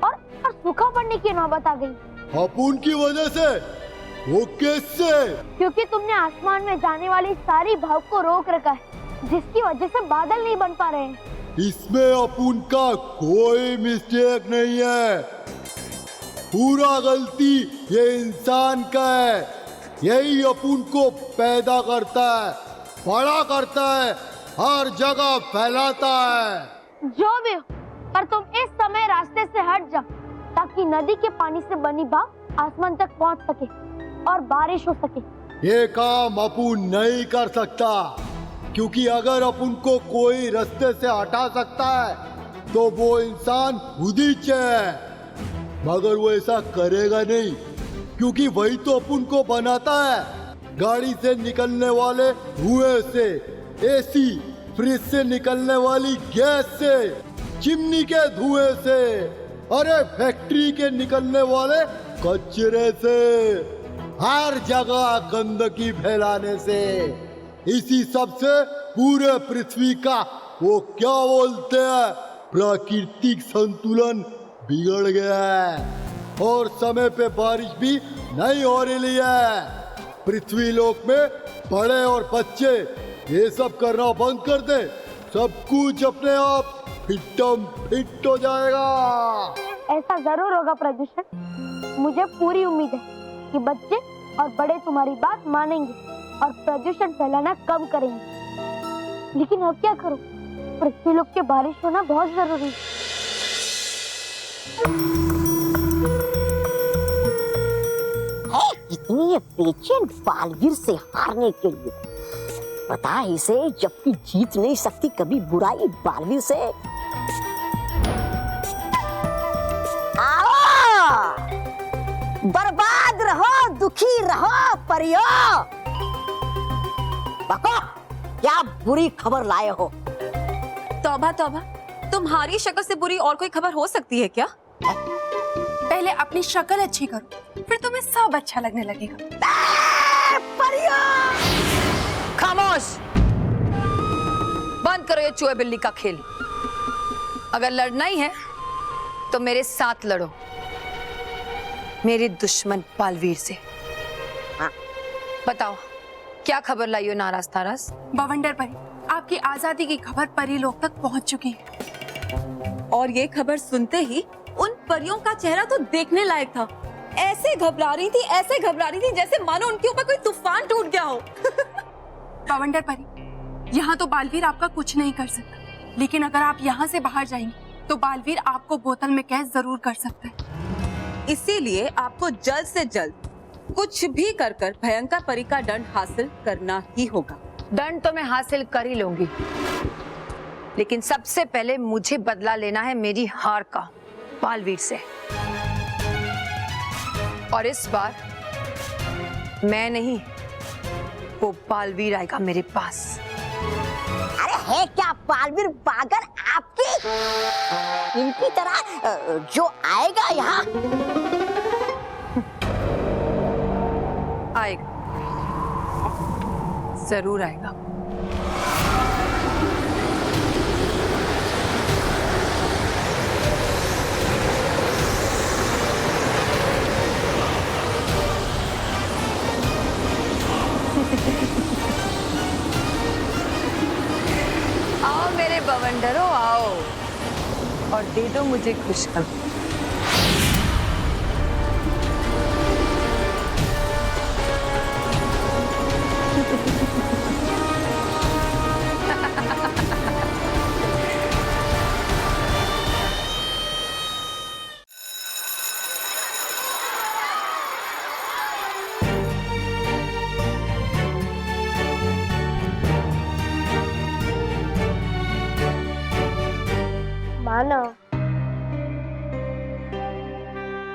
और सूखा पड़ने की नौबत आ गई। अपुन की वजह से? वो कैसे? क्योंकि तुमने आसमान में जाने वाली सारी भाप को रोक रखा है, जिसकी वजह से बादल नहीं बन पा रहे हैं। इसमें अपुन का कोई मिस्टेक नहीं है, पूरा गलती ये इंसान का है। यही अपुन को पैदा करता है, बड़ा करता है, हर जगह फैलाता है। जो भी हो, पर तुम इस समय रास्ते से हट जाओ ताकि नदी के पानी से बनी भाप आसमान तक पहुंच सके और बारिश हो सके। ये काम अपुन नहीं कर सकता, क्योंकि अगर अपुन को कोई रास्ते से हटा सकता है तो वो इंसान उदिच है, मगर वो ऐसा करेगा नहीं, क्योंकि वही तो अपुन को बनाता है। गाड़ी से निकलने वाले धुएं से, एसी, फ्रिज से निकलने वाली गैस से, चिमनी के धुएं से, अरे फैक्ट्री के निकलने वाले कचरे से, हर जगह गंदगी फैलाने से, इसी सब से पूरे पृथ्वी का वो क्या बोलते हैं प्राकृतिक संतुलन बिगड़ गया है और समय पे बारिश भी नहीं हो रही है। पृथ्वी लोक में बड़े और बच्चे ये सब करना बंद कर दे, सब कुछ अपने आप फिटम फिट हो जाएगा। ऐसा जरूर होगा प्रदूषण। मुझे पूरी उम्मीद है कि बच्चे और बड़े तुम्हारी बात मानेंगे और प्रदूषण फैलाना कम करेंगे। लेकिन अब क्या करो, पृथ्वी लोक के बारिश होना बहुत जरूरी है। कितनी पेशेंट बालवीर से हारने के लिए, पता है इसे, जबकि जीत नहीं सकती कभी बुराई बालवीर से। आओ, बर्बाद रहो, दुखी रहो परियो। बको, क्या बुरी खबर लाए हो? तौबा तौबा, तुम्हारी शक्ल से बुरी और कोई खबर हो सकती है क्या? पहले अपनी शक्ल अच्छी करो, फिर तुम्हें सब अच्छा लगने लगेगा। खामोश, बंद करो ये चूहे बिल्ली का खेल। अगर लड़ना ही है तो मेरे साथ लड़ो, मेरे दुश्मन बालवीर से। बताओ क्या खबर लाई हो नाराज तारास? बवंडर परी, आपकी आजादी की खबर परी लोक तक पहुंच चुकी है। और ये खबर सुनते ही उन परियों का चेहरा तो देखने लायक था। ऐसे घबरा रही थी जैसे मानो उनके ऊपर कोई तूफान टूट गया हो। बवंडर परी, यहाँ तो बालवीर आपका कुछ नहीं कर सकता, लेकिन अगर आप यहाँ से बाहर जाएंगे तो बालवीर आपको बोतल में कैद जरूर कर सकता है। इसीलिए आपको जल्द से जल्द कुछ भी कर भयंकर परी का दंड हासिल करना ही होगा। दंड तो मैं हासिल कर ही लूंगी, लेकिन सबसे पहले मुझे बदला लेना है मेरी हार का बालवीर से। और इस बार मैं नहीं, वो बालवीर आएगा मेरे पास। अरे है क्या बालवीर पागल आपकी? इनकी तरह जो आएगा यहाँ आएगा, जरूर आएगा। आओ मेरे बवंडरों, आओ और दे दो मुझे खुशखबरी। मानव,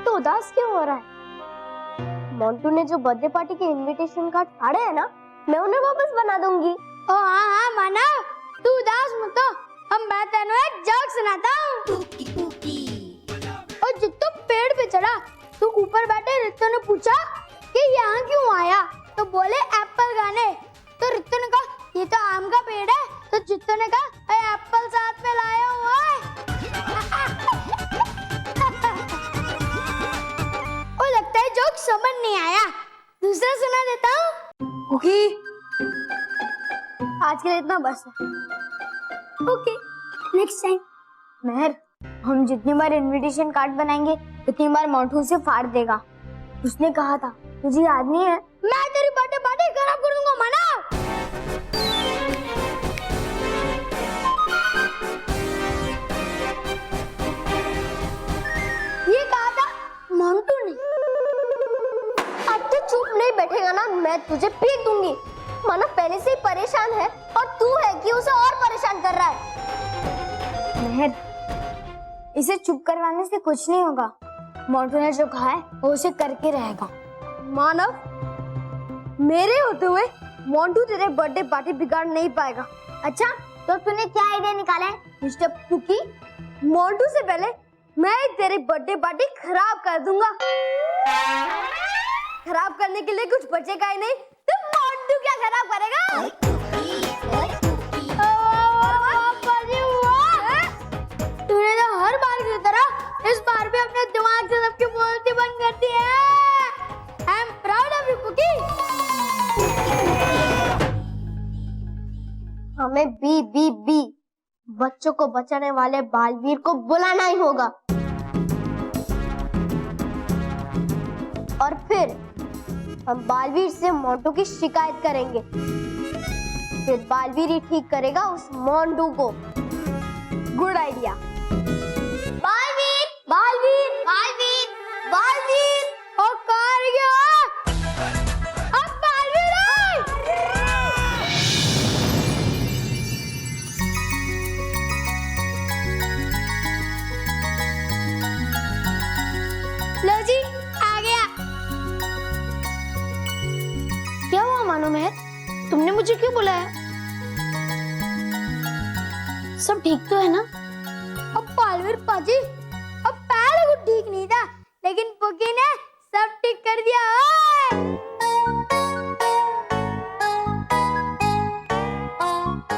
तो उदास क्यों हो रहा है? मोंटू ने जो बर्थडे पार्टी के इनविटेशन कार्ड फाड़े हैं ना, मैं उन्हें वापस बना दूंगी। ओ हाँ हाँ मानव, तू उदास मत हो, हम मैं तेनू एक जोक सुनाता हूँ। और जित्तो पेड़ पे चढ़ा तो ऊपर बैठे रित्तो ने पूछा कि यहाँ क्यों आया, तो बोले एप्पल खाने। तो रित्तो ने कहा ये तो आम का पेड़ है, तो जित्तो ने कहा एप्पल साथ में लाया हुआ है। ओ लगता है जोक समझ नहीं आया, दूसरा सुना देता हूँ। ओके, आज के लिए इतना बस है। Okay, next time. मेहर, हम जितनी बार इनविटेशन कार्ड बनाएंगे उतनी बार मोंटू से फाड़ देगा। उसने कहा था, तुझे याद नहीं है? मैं तेरी बर्थडे पार्टी खराब कर दूंगा माना। ये कहा था मोंटू ने। अब तो चुप नहीं बैठेगा ना, मैं तुझे पीट दूंगी। माना पहले से ही परेशान है और तू है कि उसे और परेशान कर रहा है। मेहर, इसे चुप करवाने से कुछ नहीं होगा। मोंटू ने जो कहा है वो उसे करके रहेगा। मानव, मेरे होते हुए मोंटू तेरे बर्थडे पार्टी बिगाड़ नहीं पाएगा। अच्छा, तो तूने क्या आइडिया निकाला है मिस्टर पुकी? मोंटू से पहले मैं तेरी बर्थडे पार्टी खराब कर दूंगा। खराब करने के लिए कुछ बचेगा ही नहीं, तो मोंटू क्या खराब करेगा? तूने तो हर बार की तरह इस बार भी अपने दिमाग से सबकी बोलती बंद कर दी है। I am proud of you pookie. हमें बी बच्चों को बचाने वाले बालवीर को बुलाना ही होगा, और फिर हम बालवीर से मोंटू की शिकायत करेंगे। फिर बालवीर ही ठीक करेगा उस मोंटू को। Good idea. बालवीर, बालवीर, बालवीर, बालवीर, ओ कहाँ गया? अब बालवीर आए। लो जी, आ गया। क्या हुआ मानो मेहर, तुमने मुझे क्यों बुलाया? सब ठीक तो है ना? अब पालवीर पाजी, अब पहले कुछ ठीक नहीं था, लेकिन पुकी ने सब ठीक कर दिया।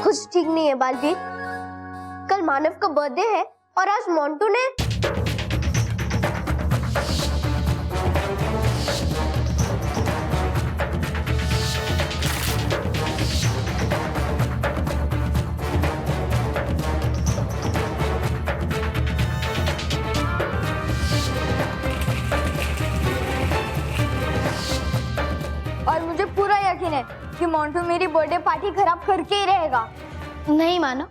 कुछ ठीक नहीं है बालवीर। कल मानव का बर्थडे है और आज मोंटू ने कि मोंटू मेरी बर्थडे पार्टी खराब करके ही रहेगा। नहीं मानो,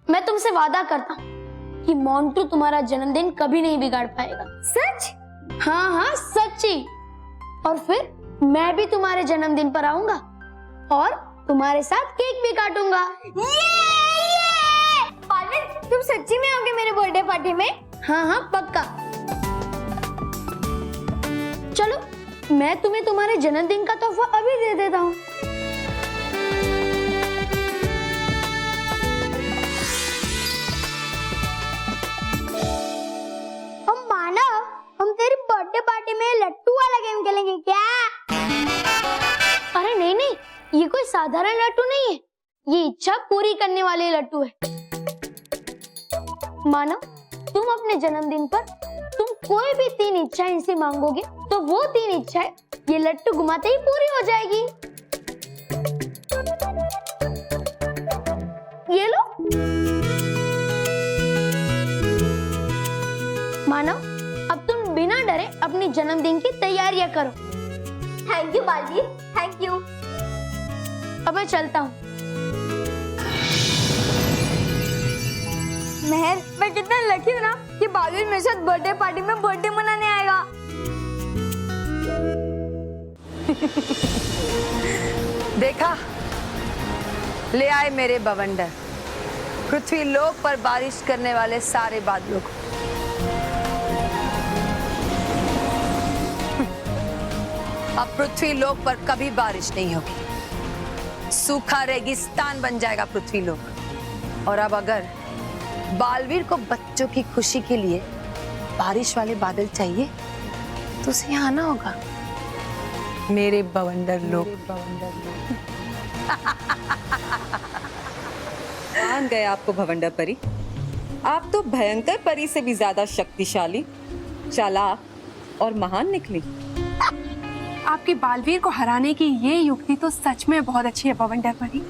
मैं तुमसे वादा करता हूँ कि मोंटू तुम्हारा जन्मदिन कभी नहीं बिगाड़ पाएगा। सच? हाँ हाँ सच्ची। और फिर मैं भी तुम्हारे जन्मदिन पर आऊंगा और तुम्हारे साथ केक भी काटूंगा। पालवीर, तुम सच्ची में आओगे मेरे बर्थडे पार्टी में? हाँ हाँ पक्का। चलो मैं तुम्हें तुम्हारे जन्मदिन का तोहफा अभी दे देता हूँ। में लट्टू वाला गेम खेलेंगे क्या? अरे नहीं नहीं, ये कोई साधारण लट्टू नहीं है, ये इच्छा पूरी करने वाले लट्टू है। मानो तुम अपने जन्मदिन पर तुम कोई भी 3 इच्छाएं इनसे मांगोगे तो वो 3 इच्छाएं ये लट्टू घुमाते ही पूरी हो जाएगी। ये लो। मानो अब तुम बिना डरे अपनी जन्मदिन की तैयारियां करो। Thank you Baalveer, thank you. अब मैं चलता हूँ। महर, मैं कितना लकी हूँ ना कि बालवीर मेरे साथ बर्थडे पार्टी में बर्थडे मनाने आएगा। देखा, ले आए मेरे बवंडर पृथ्वी लोक पर बारिश करने वाले सारे बादलों को। अब पृथ्वी लोक पर कभी बारिश नहीं होगी, सूखा रेगिस्तान बन जाएगा पृथ्वी लोक। और अब अगर बालवीर को बच्चों की खुशी के लिए बारिश वाले बादल चाहिए तो उसे यहाँ आना होगा मेरे बवंडर लोक। मान गए आपको भवंडर परी। आप तो भयंकर परी से भी ज्यादा शक्तिशाली, चालाक और महान निकली। आपकी बालवीर को हराने की ये युक्ति तो सच में बहुत अच्छी है भवंडर परी।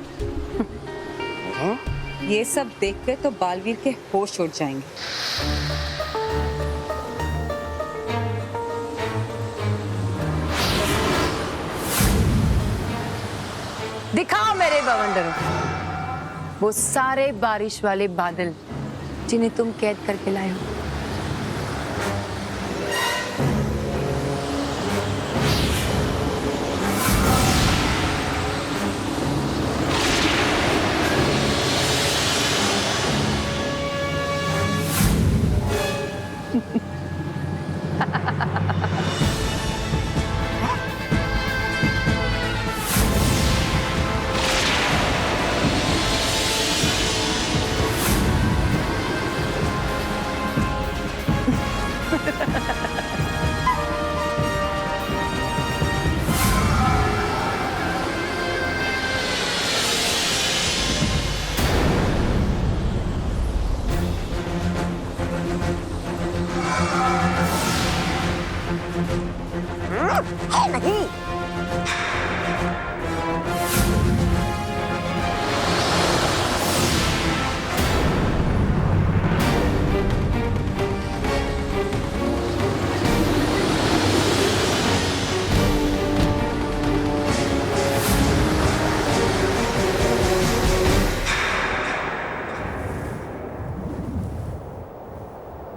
ये सब देख के तो बालवीर के होश उड़ जाएंगे। दिखाओ मेरे बवंडरों वो सारे बारिश वाले बादल जिन्हें तुम कैद करके लाए हो। नहीं।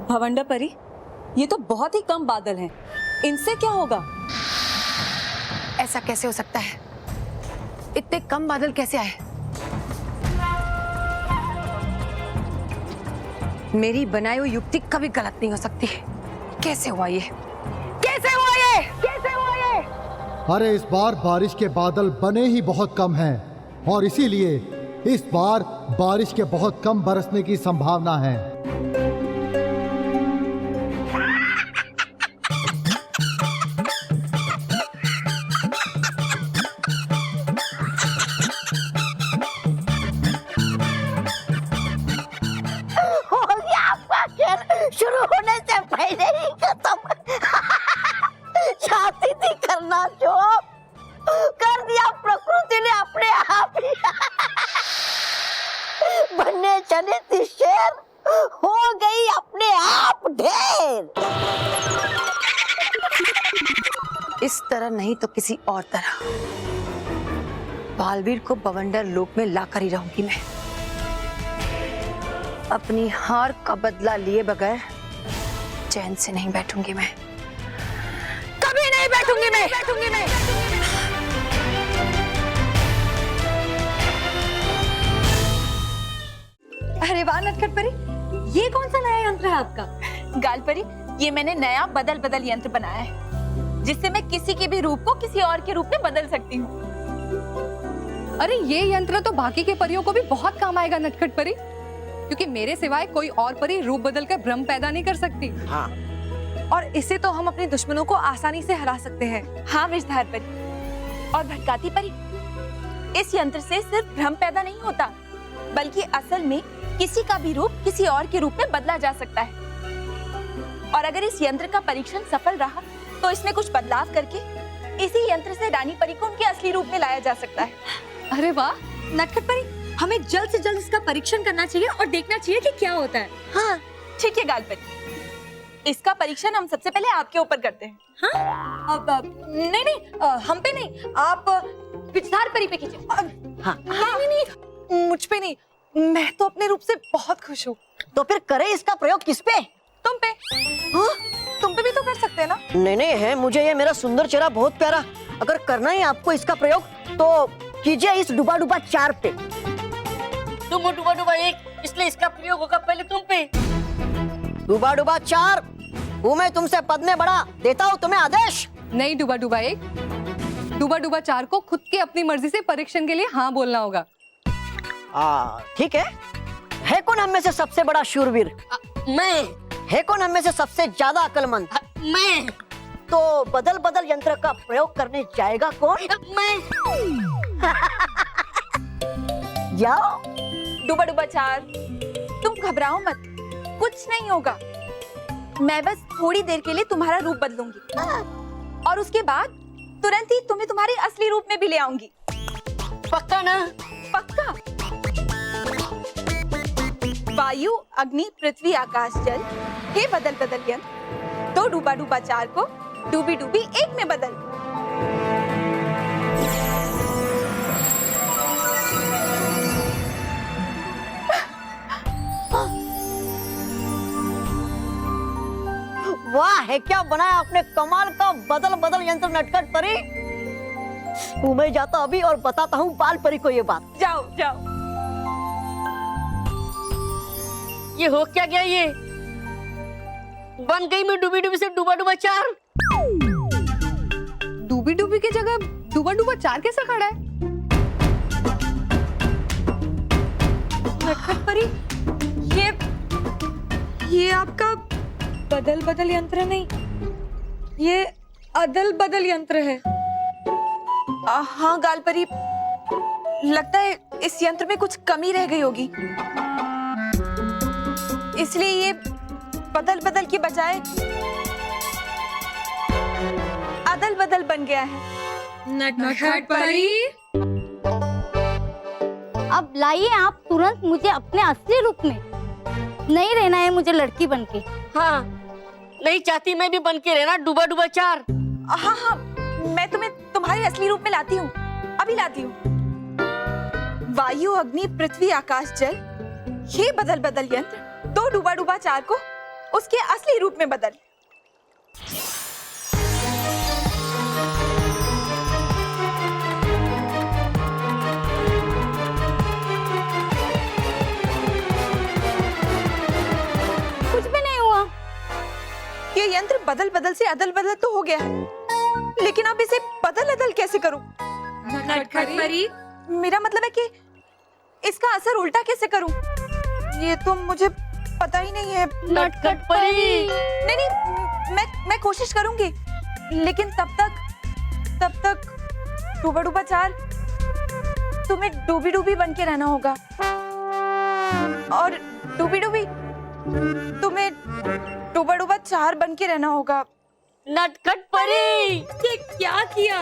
भवंडर परी, ये तो बहुत ही कम बादल हैं। इनसे क्या होगा? ऐसा कैसे हो सकता है? इतने कम बादल कैसे आए? मेरी बनाई हुई युक्ति कभी गलत नहीं हो सकती। कैसे हुआ ये? कैसे हुआ ये? कैसे हुआ ये? अरे इस बार बारिश के बादल बने ही बहुत कम हैं और इसीलिए इस बार बारिश के बहुत कम बरसने की संभावना है। शुरू होने से पहले ही खत्म। चाहती थी करना जो कर दिया प्रकृति ने अपने आप ही। बनने चली थी शेर, हो गई अपने आप ढेर। इस तरह नहीं तो किसी और तरह बालवीर को बवंडर लोक में लाकर ही रहूंगी मैं। अपनी हार का बदला लिए बगैर चैन से नहीं बैठूंगी मैं, कभी नहीं बैठूंगी मैं। अरे वाह नटखट परी, ये कौन सा नया यंत्र है आपका? गाल परी, ये मैंने नया बदल बदल यंत्र बनाया है, जिससे मैं किसी के भी रूप को किसी और के रूप में बदल सकती हूँ। अरे ये यंत्र तो बाकी के परियों को भी बहुत काम आएगा नटखट परी, क्योंकि मेरे सिवाय कोई और परी रूप बदल कर भ्रम पैदा नहीं कर सकती। हाँ, और इसे तो हम अपने दुश्मनों को आसानी से हरा सकते हैं। हाँ विषधार परी और भटकाती परी, इस यंत्र से सिर्फ भ्रम पैदा नहीं होता, बल्कि असल में किसी का भी रूप किसी और के रूप में बदला जा सकता है। और अगर इस यंत्र का परीक्षण सफल रहा तो इसमें कुछ बदलाव करके इसी यंत्र से रानी परी को उनके असली रूप में लाया जा सकता है। अरे वाह नटखट परी, हमें जल्द से जल्द इसका परीक्षण करना चाहिए और देखना चाहिए कि क्या होता है। हाँ ठीक है गाल परी, इसका परीक्षण हम सबसे पहले आपके ऊपर करते हैं। हाँ? नहीं, हम पे नहीं, आप विषधार परी पे कीजिए। हाँ। नहीं, मुझ पे नहीं, मैं तो अपने रूप से बहुत खुश हूँ। तो फिर करें इसका प्रयोग किस पे? तुम पे। हाँ? तुम पे भी तो कर सकते हैं ना? नहीं है, मुझे ये मेरा सुंदर चेहरा बहुत प्यारा, अगर करना है आपको इसका प्रयोग तो कीजिए इस डुबा डुबा 4 पे। तुम डुबा डुबा 1, इसलिए इसका प्रयोग होगा पहले तुम पे। डुबा डुबा 4, हूँ मैं तुमसे पद में बड़ा, देता हूँ तुम्हें आदेश। नहीं डुबा डुबा 1, डुबा डुबा 4 को खुद की अपनी मर्जी से परीक्षण के लिए हाँ बोलना होगा। ठीक है कौन हम में से सबसे बड़ा शूरवीर? मैं। है कौन हम में से सबसे ज्यादा अक्लमंद? मैं। तो बदल बदल यंत्र का प्रयोग करने जाएगा कौन? मैं। जाओ। डुबा डुबा 4, तुम घबराओ मत, कुछ नहीं होगा। मैं बस थोड़ी देर के लिए तुम्हारा रूप बदलूंगी और उसके बाद तुरंत ही तुम्हें तुम्हारे असली रूप में भी ले आऊंगी। पक्का ना? पक्का। वायु, अग्नि, पृथ्वी, आकाश, जल, हे बदल बदल यंत्र, तो डूबा डूबा 4 को डूबी डूबी 1 में बदल। वाह, है क्या बनाया आपने कमाल का बदल बदल यंत्र नटखट परी। मैं जाता अभी और बताता हूँ बाल परी को ये बात। जाओ जाओ। ये हो क्या गया? ये बन गई मैं डूबी डूबी से डूबा डूबा 4। डूबी डूबी की जगह डूबा डूबा 4 कैसे खड़ा है? नटखट परी, ये आपका बदल बदल यंत्र नहीं, ये अदल बदल यंत्र है। हाँ गाल परी, लगता है इस यंत्र में कुछ कमी रह गई होगी, इसलिए ये बदल बदल के बजाय अदल बदल बन गया है। नटखट परी, अब लाइए आप तुरंत मुझे अपने असली रूप में। नहीं रहना है मुझे लड़की बनके। हाँ, नहीं चाहती मैं भी बन के रहना डूबा डूबा 4। हाँ, मैं तुम्हें तुम्हारे असली रूप में लाती हूँ, अभी लाती हूँ। वायु, अग्नि, पृथ्वी, आकाश, जल, ये बदल बदल यंत्र तो डूबा डूबा 4 को उसके असली रूप में बदल। कुछ भी नहीं हुआ। ये यंत्र बदल बदल से अदल बदल तो हो गया है, लेकिन अब इसे बदल अदल कैसे करूं? नटखट परी, मेरा मतलब है कि इसका असर उल्टा कैसे करूं? ये तो मुझे पता ही नहीं है। नटखट परी। नहीं, मैं कोशिश करूंगी, लेकिन तब तक डूबा डूबा 4 तुम्हें डूबी डूबी बन के रहना होगा, और डूबी डूबी तुम्हें डूबा डूबा 4 बन के रहना होगा। नटखट परी, ये क्या किया?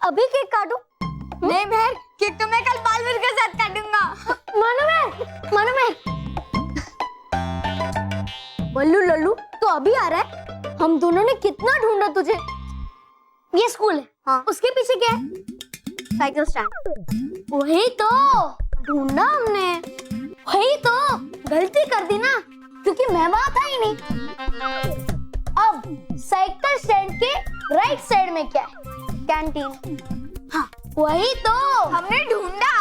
अभी केक काटूं? नहीं बहन, केक तो मैं कल बालवीर के साथ काटूंगा। मानो मैं। बल्लू लल्लू तो अभी आ रहा है? हम दोनों ने कितना ढूंढा तुझे। ये स्कूल है, हाँ। उसके पीछे क्या है? Cycle stand. वही तो ढूंढा हमने। वही तो गलती कर दी ना, क्योंकि मैं वहां था ही नहीं। अब साइकिल स्टैंड के राइट साइड में क्या है? कैंटीन। हाँ, वही तो हमने ढूंढा।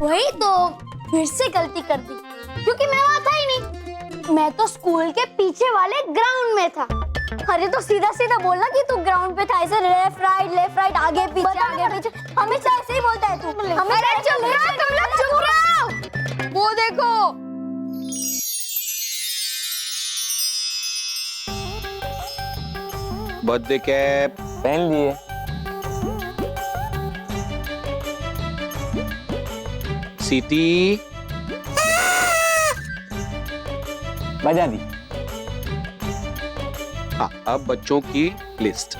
वही तो फिर से गलती कर दी, क्योंकि मैं वहां था ही नहीं। मैं तो स्कूल के पीछे वाले ग्राउंड में था। अरे तो सीधा सीधा बोलना कि तू ग्राउंड पे था, ऐसे लेफ्ट राइट आगे पीछे हमेशा ऐसे ही बोलता है तू। अरे चुप रहो, तुम लोग चुप रहो। वो देखो, बर्थडे कैप पहन लिए। सीटी बजा दी। हाँ, अब बच्चों की लिस्ट।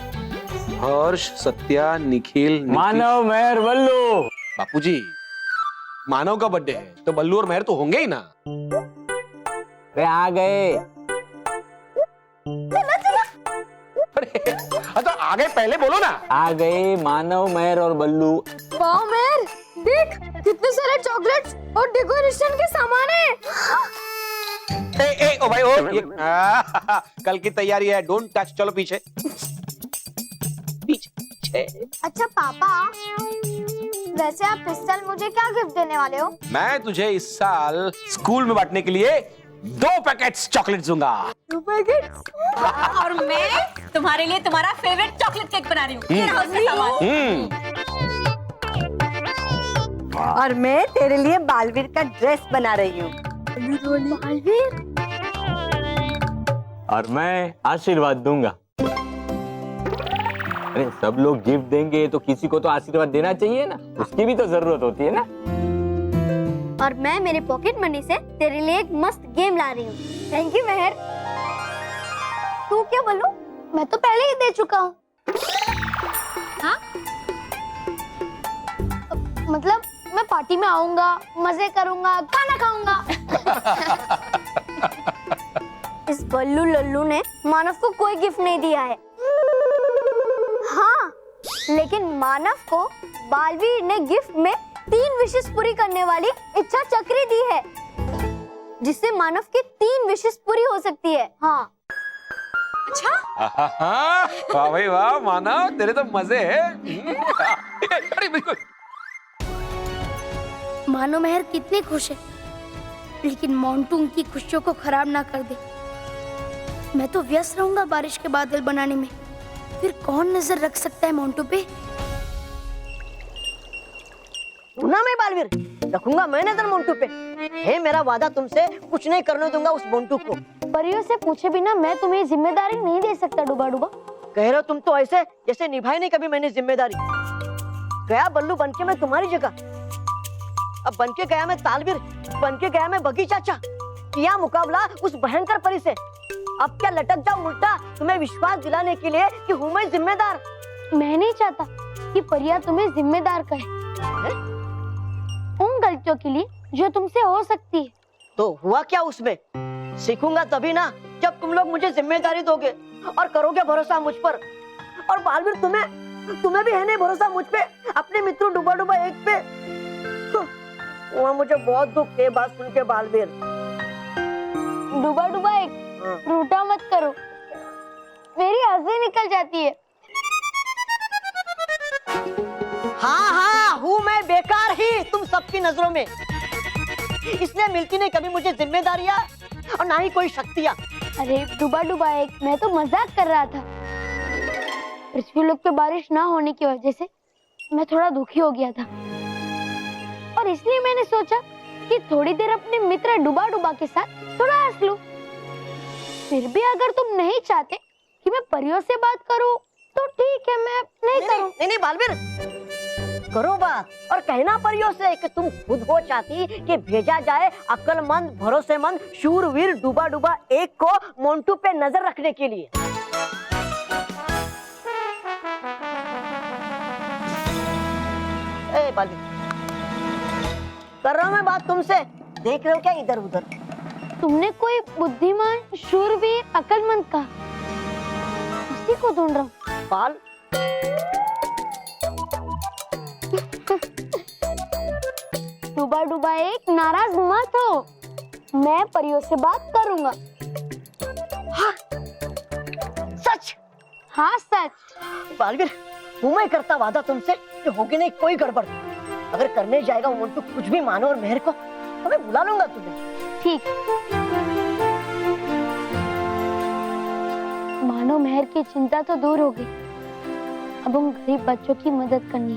हर्ष, सत्या, निखिल, नीतीश। मानव, मेहर, बल्लू। बापूजी, मानव का बर्थडे है तो बल्लू और मेहर तो होंगे ही ना। वे आ गए। अरे तो आगे पहले बोलो ना। आ गए मानव, मेहर और बल्लू। वाह मेहर, देख कितने सारे चॉकलेट्स और डेकोरेशन के सामान है। ओ भाई, ओ ये कल की तैयारी है, डोंट टच। चलो पीछे पीछे। अच्छा पापा, वैसे आप इस साल मुझे क्या गिफ्ट देने वाले हो? मैं तुझे इस साल स्कूल में बांटने के लिए 2 पैकेट्स चॉकलेट दूंगा। 2 पैकेट्स? और मैं तुम्हारे लिए तुम्हारा फेवरेट चॉकलेट केक बना रही हूँ। ये रहा उसका सामान। और मैं तेरे लिए बालवीर का ड्रेस बना रही हूँ। बालवीर? और मैं आशीर्वाद दूंगा। अरे सब लोग गिफ्ट देंगे तो किसी को तो आशीर्वाद देना चाहिए ना, उसकी भी तो जरूरत होती है ना। और मैं मेरे पॉकेट मनी से तेरे लिए एक मस्त गेम ला रही हूँ। थैंक यू मेहर। तू क्या बोलूं? मैं तो पहले ही दे चुका हूँ। हाँ? मतलब मैं पार्टी में आऊंगा, मजे करूंगा, खाना खाऊंगा। इस बल्लू लल्लू ने मानव को कोई गिफ्ट नहीं दिया है। हाँ, लेकिन मानव को बालवीर ने गिफ्ट में 3 विशेष पूरी करने वाली इच्छा चक्री दी है, जिससे मानव की 3 विशेष पूरी हो सकती है। हाँ। अच्छा? वाह भाई वाह, मानव तेरे तो मजे है। अरे बिल्कुल। मानो मेहर कितनी खुश है, लेकिन मोंटू उनकी खुशियों को खराब ना कर दे। मैं तो व्यस्त रहूंगा बारिश के बादल बनाने में, फिर कौन नजर रख सकता है मोंटू पे? सुना मैं बालवीर, रखूंगा मैं नजर मोंटू पे। है मेरा वादा तुमसे, कुछ नहीं करने दूंगा उस मोंटू को। परियों से पूछे बिना मैं तुम्हें जिम्मेदारी नहीं दे सकता डुबा डुबा। कह रहे हो तुम तो ऐसे जैसे निभाई नहीं कभी मैंने जिम्मेदारी। गया बल्लू बनके मैं तुम्हारी जगह, अब बनके गया मैं तालवीर, बनके गया मैं बगी चाचा। किया मुकाबला उस भयंकर परी से। अब क्या लटक जाऊं उल्टा तुम्हें विश्वास दिलाने के लिए कि हूँ मैं जिम्मेदार। मैं नहीं चाहता कि परिया तुम्हें जिम्मेदार कहे उन गलतियों के लिए जो तुमसे हो सकती है। तो हुआ क्या उसमें? सीखूंगा तभी ना जब तुम लोग मुझे जिम्मेदारी दोगे और करोगे भरोसा मुझ पर। और बालवीर तुम्हें भी है नहीं भरोसा मुझ पे, अपने मित्र डुबा डुबा एक पे। वहाँ मुझे बहुत दुख है बात सुन के बालवीर। डुबा डुबा एक, रूठा मत करो, मेरी हंसी निकल जाती है। हाँ हूँ मैं बेकार ही तुम सबकी नजरों में, इसलिए मिलती नहीं कभी मुझे जिम्मेदारियाँ और ना ही कोई शक्तियाँ। अरे डुबा डुबा एक, मैं तो मजाक कर रहा था। पृथ्वी लोक पे बारिश ना होने की वजह से मैं थोड़ा दुखी हो गया था, और इसलिए मैंने सोचा कि थोड़ी देर अपने मित्र डुबा डुबा के साथ थोड़ा हंस लूं। फिर भी अगर तुम नहीं चाहते कि मैं परियों से बात करूं तो ठीक है, मैं नहीं करूं। नहीं बालवीर, करो बात और कहना परियों से कि तुम खुद हो चाहती कि भेजा जाए अक्लमंद भरोसेमंद शूरवीर डुबा डुबा एक को मोंटू पे नजर रखने के लिए। ए बालवीर, कर रहा हूं मैं बात तुमसे, देख रहे हो क्या इधर उधर? तुमने कोई बुद्धिमान शूरवीर अक्लमंद कहा, उसी को ढूंढ रहा हूँ। बाल डुबा डुबा एक, नाराज मत हो, मैं परियों से बात करूंगा। हाँ, सच? हाँ सच। बालवीर, हूँ मैं करता वादा तुमसे कि होगी नहीं कोई गड़बड़। अगर करने जाएगा वो मोंटू कुछ भी मानो और मेहर को, तो मैं बुला लूंगा तुम्हें। ठीक। मानव मेहर की चिंता तो दूर हो गई। अब उन गरीब बच्चों की मदद करनी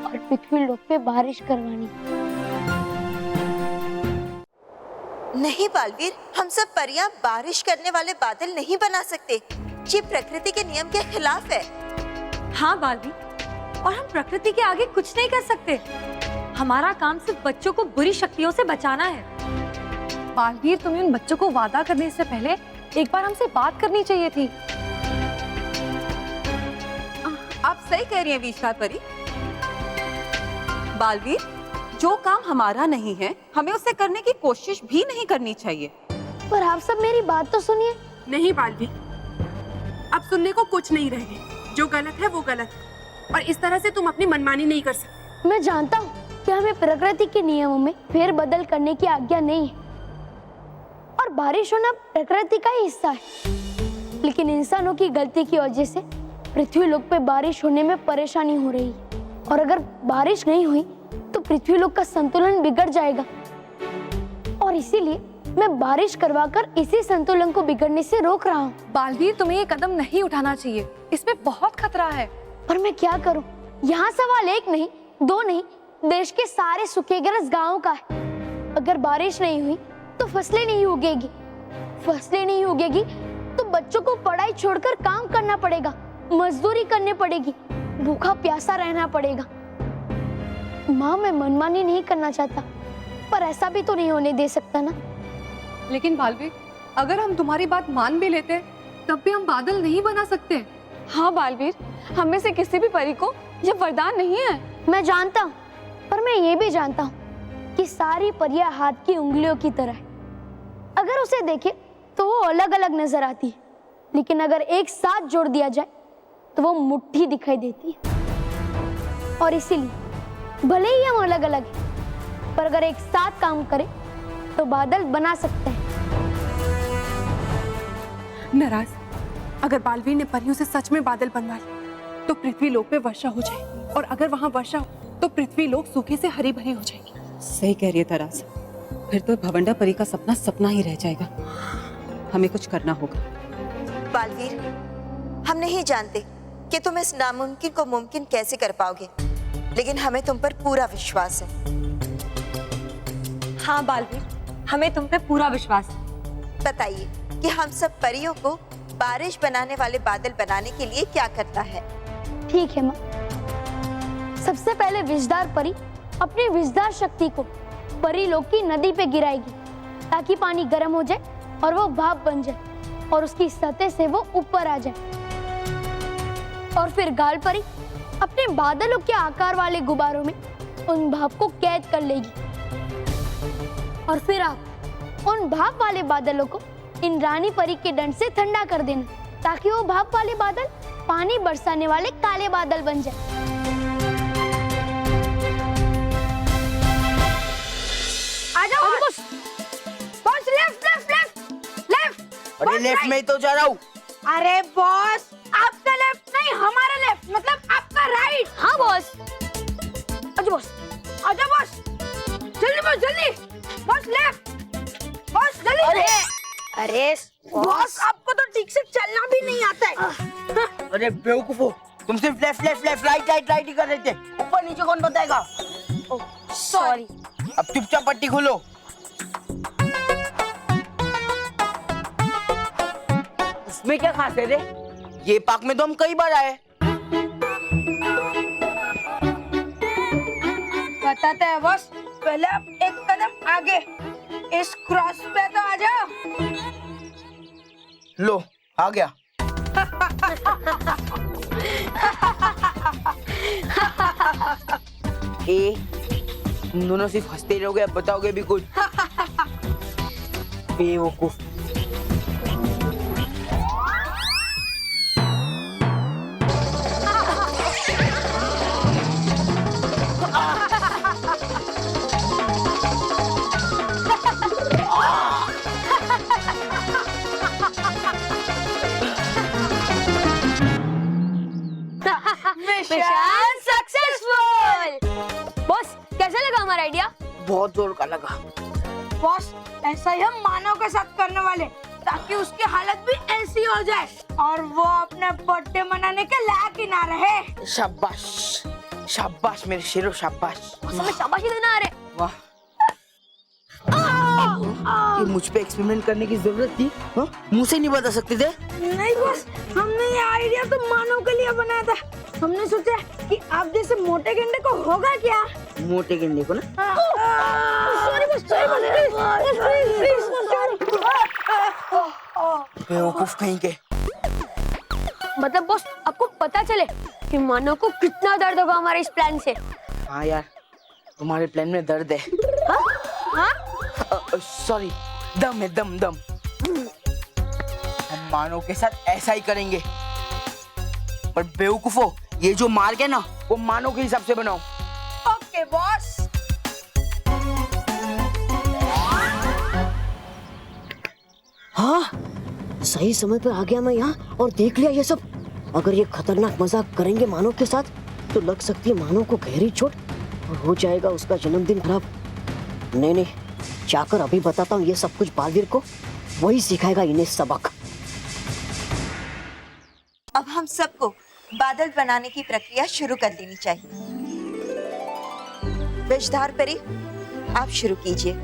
और पृथ्वी लोक पे बारिश करवानी। नहीं बालवीर, हम सब परियां बारिश करने वाले बादल नहीं बना सकते। ये प्रकृति के नियम के खिलाफ है। हाँ बालवीर, और हम प्रकृति के आगे कुछ नहीं कर सकते। हमारा काम सिर्फ बच्चों को बुरी शक्तियों से बचाना है। बालवीर, तुम्हें उन बच्चों को वादा करने से पहले एक बार हमसे बात करनी चाहिए थी। आप सही कह रही हैं विशाल परी। बालवीर, जो काम हमारा नहीं है हमें उसे करने की कोशिश भी नहीं करनी चाहिए। पर आप सब मेरी बात तो सुनिए। नहीं बालवीर, अब सुनने को कुछ नहीं रह गया। जो गलत है वो गलत है, और इस तरह से तुम अपनी मनमानी नहीं कर सकते। मैं जानता हूँ कि हमें प्रकृति के नियमों में फेरबदल करने की आज्ञा नहीं है, और बारिश होना प्रकृति का ही हिस्सा है। लेकिन इंसानों की गलती की वजह से पृथ्वी लोक पे बारिश होने में परेशानी हो रही है, और अगर बारिश नहीं हुई तो पृथ्वी लोक का संतुलन बिगड़ जाएगा। और इसीलिए मैं बारिश करवाकर इसी संतुलन को बिगड़ने से रोक रहा हूँ। बालवीर, तुम्हें ये कदम नहीं उठाना चाहिए, इसमें बहुत खतरा है। पर मैं क्या करूँ? यहाँ सवाल एक नहीं, दो नहीं, देश के सारे सूखेग्रस्त गांवों का है। अगर बारिश नहीं हुई तो फसलें नहीं उगेगी, फसलें नहीं उगेगी तो बच्चों को पढ़ाई छोड़कर काम करना पड़ेगा, मजदूरी करनी पड़ेगी, भूखा प्यासा रहना पड़ेगा। माँ, मैं मनमानी नहीं करना चाहता, पर ऐसा भी तो नहीं होने दे सकता ना। लेकिन बालवीर, अगर हम तुम्हारी बात मान भी लेते तब भी हम बादल नहीं बना सकते। हाँ बालवीर, हम में से किसी भी परी को ये वरदान नहीं है। मैं जानता हूँ, पर मैं ये भी जानता हूँ कि सारी परियां हाथ की उंगलियों की तरह है। अगर उसे देखे तो वो अलग अलग नजर आती है, लेकिन अगर एक साथ जोड़ दिया जाए तो वो मुट्ठी दिखाई देती है। और इसीलिए भले ही हम अलग अलग हैं, पर अगर एक साथ काम करें तो बादल बना सकते हैं। नाराज, अगर बालवीर ने परियों से सच में बादल बनवा लिए तो पृथ्वी लोक पे वर्षा हो जाए, और अगर वहाँ वर्षा हो तो पृथ्वी लोक सूखे से हरी भरी हो जाएगी। सही कह रही है तराज, फिर तो भवंडर परी का सपना सपना ही रह जाएगा। हमें कुछ करना होगा। बालवीर, हम नहीं जानते कि तुम इस नामुमकिन को मुमकिन कैसे कर पाओगे, लेकिन हमें तुम पर पूरा विश्वास है। हाँ बालवीर, हमें तुम पे पूरा विश्वास है। बताइए कि हम सब परियों को बारिश बनाने वाले बादल बनाने के लिए क्या करना है? ठीक है माँ। सबसे पहले विषधार परी अपनी विषधार शक्ति को परी लोक की नदी पे गिराएगी, ताकि पानी गर्म हो जाए और वो भाप बन जाए, और उसकी सतह से वो ऊपर आ जाए। और फिर गाल परी अपने बादलों के आकार वाले गुब्बारों में उन भाप को कैद कर लेगी, और फिर आप उन भाप वाले बादलों को इन रानी परी के दंड से ठंडा कर देना, ताकि वो भाप वाले बादल पानी बरसाने वाले काले बादल बन जाए। आजाओ boss. Boss, left left left left. अरे लेफ्ट में ही तो जा रहा हूँ। अरे बॉस, आपका लेफ्ट नहीं, हमारा लेफ्ट, मतलब आपका राइट। हाँ बॉस। आजा बॉस, आजा बॉस, जल्दी बॉस, जल्दी बॉस, लेफ्ट बॉस, जल्दी। अरे बॉस, आपको तो ठीक से चलना भी नहीं आता है। अरे बेवकूफो, तुम सिर्फ left left left right right right ही कर रहे थे, ऊपर नीचे कौन बताएगा? सॉरी। अब चुपचाप पट्टी खोलो। इसमें क्या खास है रे? ये पार्क में तो हम कई बार आए। बताते हैं बॉस, पहले आप एक कदम आगे, इस क्रॉस पे तो आ जाओ। लो, आ गया। तुम दोनों सिर्फ हंसते रहोगे, अब बताओगे भी कुछ? बेवकूफ। Mission successful. बॉस, कैसा लगा हमारा आइडिया? बहुत जोर का लगा। बॉस, ऐसा ही हम मानव के साथ करने वाले, ताकि उसकी हालत भी ऐसी हो जाए और वो अपने बर्थडे मनाने के लायक ही ना रहे। शाबाश, शाबाश मेरे शेरो, शाबाश। हमें शाबाशी देना आ रहे। वाह, ये मुझ पे एक्सपेरिमेंट करने की जरूरत थी? हाँ? मुंह से नहीं बता सकते थे? नहीं बॉस, हमने ये आइडिया तो मानव के लिए बनाया था। हमने सोचा कि आप जैसे मोटे गेंडे को होगा क्या? मोटे गेंडे को ना? सॉरी बॉस, बेवकूफ कहीं के। मतलब बॉस, आपको पता चले कि मानव को कितना दर्द होगा हमारे इस प्लान से। हाँ यार, तुम्हारे प्लान में दर्द है। हाँ? सॉरी, दम है, दम दम। हम मानव के साथ ऐसा ही करेंगे। पर बेवकूफो, ये जो मार्ग है ना, वो मानव के हिसाब से बनाओ। Okay boss. हाँ, सही समय पे आ गया मैं यहाँ और देख लिया ये सब। अगर ये खतरनाक मजाक करेंगे मानव के साथ तो लग सकती है मानव को गहरी चोट और हो जाएगा उसका जन्मदिन खराब। नहीं नहीं, जाकर अभी बताता हूँ ये सब कुछ बालवीर को, वही सिखाएगा इन्हें सबक। अब हम सबको बादल बनाने की प्रक्रिया शुरू कर देनी चाहिए। विषधार परी, आप शुरू कीजिए।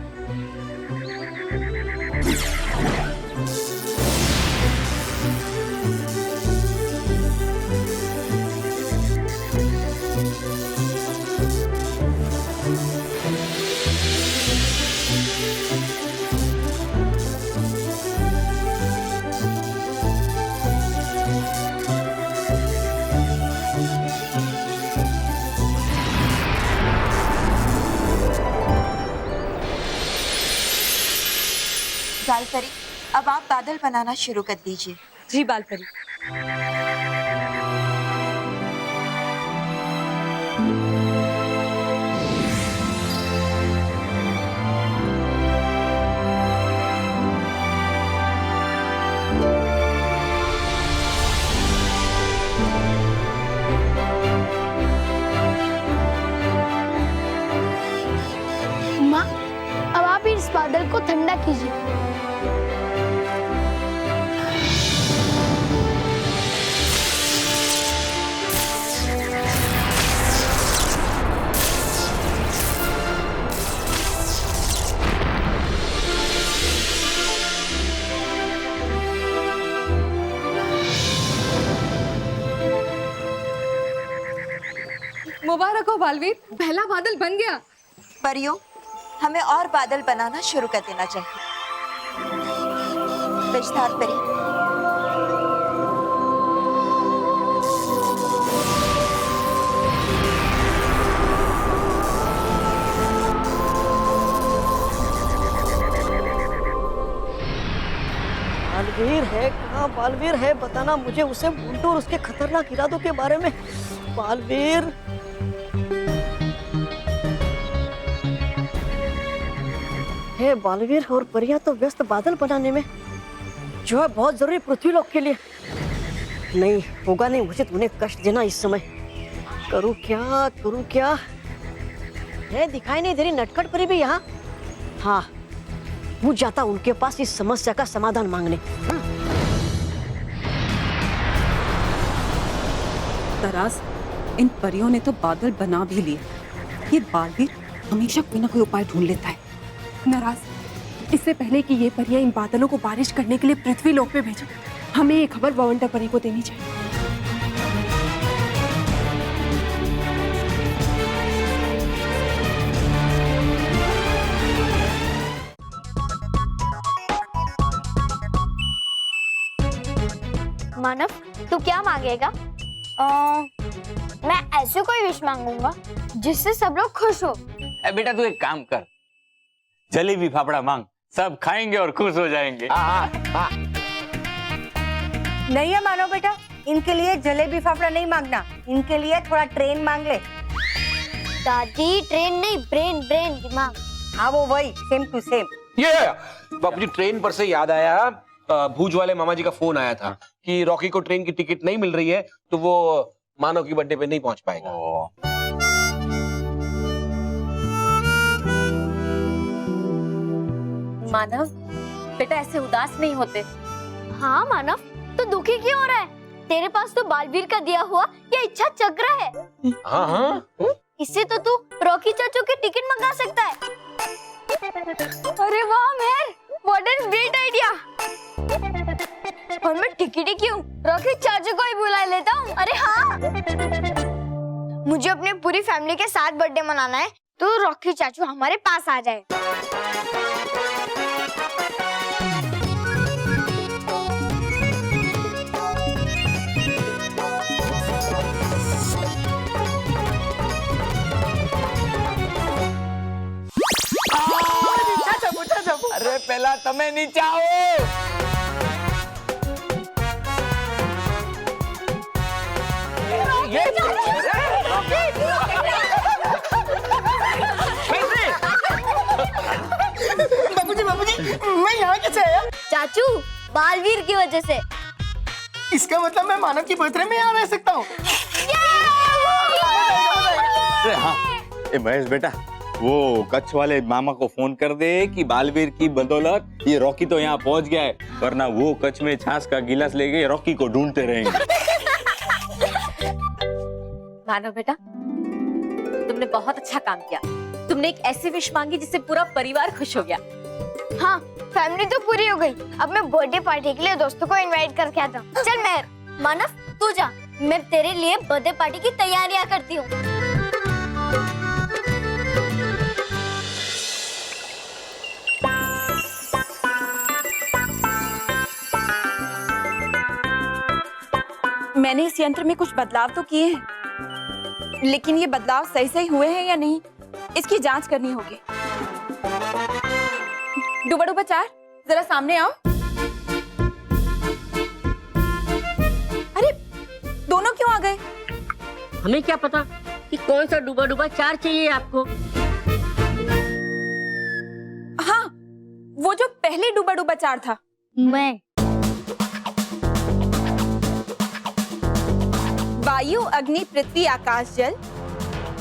बालपरी, अब आप बादल बनाना शुरू कर दीजिए। जी बालपरी। माँ, अब आप इस बादल को ठंडा कीजिए। मुबारक हो बालवीर, पहला बादल बन गया। परियों, हमें और बादल बनाना शुरू कर देना चाहिए। विषधार परी, बालवीर है कहाँ? बालवीर है, बताना मुझे उसे बुंटू और उसके खतरनाक इरादों के बारे में। बालवीर, है बालवीर और परिया तो व्यस्त बादल बनाने में, जो है बहुत जरूरी पृथ्वीलोक के लिए। नहीं होगा नहीं मुझे उन्हें कष्ट देना इस समय। करूँ क्या, करूँ क्या? है दिखाई नहीं दे रही नटखट परी भी यहाँ। हाँ, वो जाता उनके पास इस समस्या का समाधान मांगने। तरास, इन परियों ने तो बादल बना भी लिए। ये बालवीर हमेशा कोई ना कोई उपाय ढूंढ लेता है। नाराज, इससे पहले कि ये परियां इन बादलों को बारिश करने के लिए पृथ्वी लोक पे भेजें, हमें ये खबर बवंडर परी को देनी चाहिए। मानव, तू क्या मांगेगा? मैं ऐसे कोई विश मांगूंगा जिससे सब लोग खुश हो। बेटा तू एक काम कर, जलेबी फाफड़ा मांग, सब खाएंगे और खुश हो जाएंगे। नहीं है मानो बेटा, इनके लिए जलेबी फाफड़ा नहीं मांगना, इनके लिए थोड़ा ट्रेन मांग ले। दादी, ट्रेन नहीं, ब्रेन, ब्रेन, दिमाग। हाँ वो वही, सेम टू सेम। ये बापूजी, ट्रेन पर से याद आया, भूज वाले मामा जी का फोन आया था कि रॉकी को ट्रेन की टिकट नहीं मिल रही है, तो वो मानव की बर्थडे पे नहीं पहुंच पाएगा। मानव, बेटा ऐसे उदास नहीं होते। हाँ मानव, तो दुखी क्यों हो रहा है? तेरे पास तो बालवीर का दिया हुआ ये इच्छा चक्र है। हाँ हाँ, इससे तो तू रॉकी चाचू की टिकट मंगा सकता है। अरे वाह मेहर, व्हाट एन ग्रेट आइडिया। और मैं टिकट ही क्यों, रॉकी चाचू को ही बुला लेता हूँ। अरे हाँ, मुझे अपने पूरी फैमिली के साथ बर्थडे मनाना है, तो रॉकी चाचू हमारे पास आ जाए। अरे पहला तमे नीचे आओ। बाबूजी बाबूजी, मैं यहाँ कैसे आया? चाचू, बालवीर की वजह से। इसका मतलब मैं मानव की बर्थडे में यहाँ रह सकता हूँ। अरे हाँ, ए महेश बेटा, वो कच्छ वाले मामा को फोन कर दे कि बालवीर की बदौलत ये रॉकी तो यहाँ पहुँच गया है, वरना वो कच्छ में छाछ का गिलास लेके रॉकी को ढूंढते रहेंगे। मानव बेटा, तुमने बहुत अच्छा काम किया। तुमने एक ऐसी विश मांगी जिससे पूरा परिवार खुश हो गया। हाँ, फैमिली तो पूरी हो गई। अब मैं बर्थडे पार्टी के लिए दोस्तों को इनवाइट करके आता हूँ। चल मेहर, मानव तू जा, मैं तेरे लिए बर्थडे पार्टी की तैयारियां करती हूँ। मैंने इस यंत्र में कुछ बदलाव तो किए हैं, लेकिन ये बदलाव सही सही हुए हैं या नहीं, इसकी जांच करनी होगी। डूबा डूबा चार, जरा सामने आओ। अरे दोनों क्यों आ गए? हमें क्या पता कि कौन सा डूबा डूबा चार चाहिए आपको। हाँ, वो जो पहले डूबा डूबा चार था। मैं वायु अग्नि पृथ्वी आकाश जल,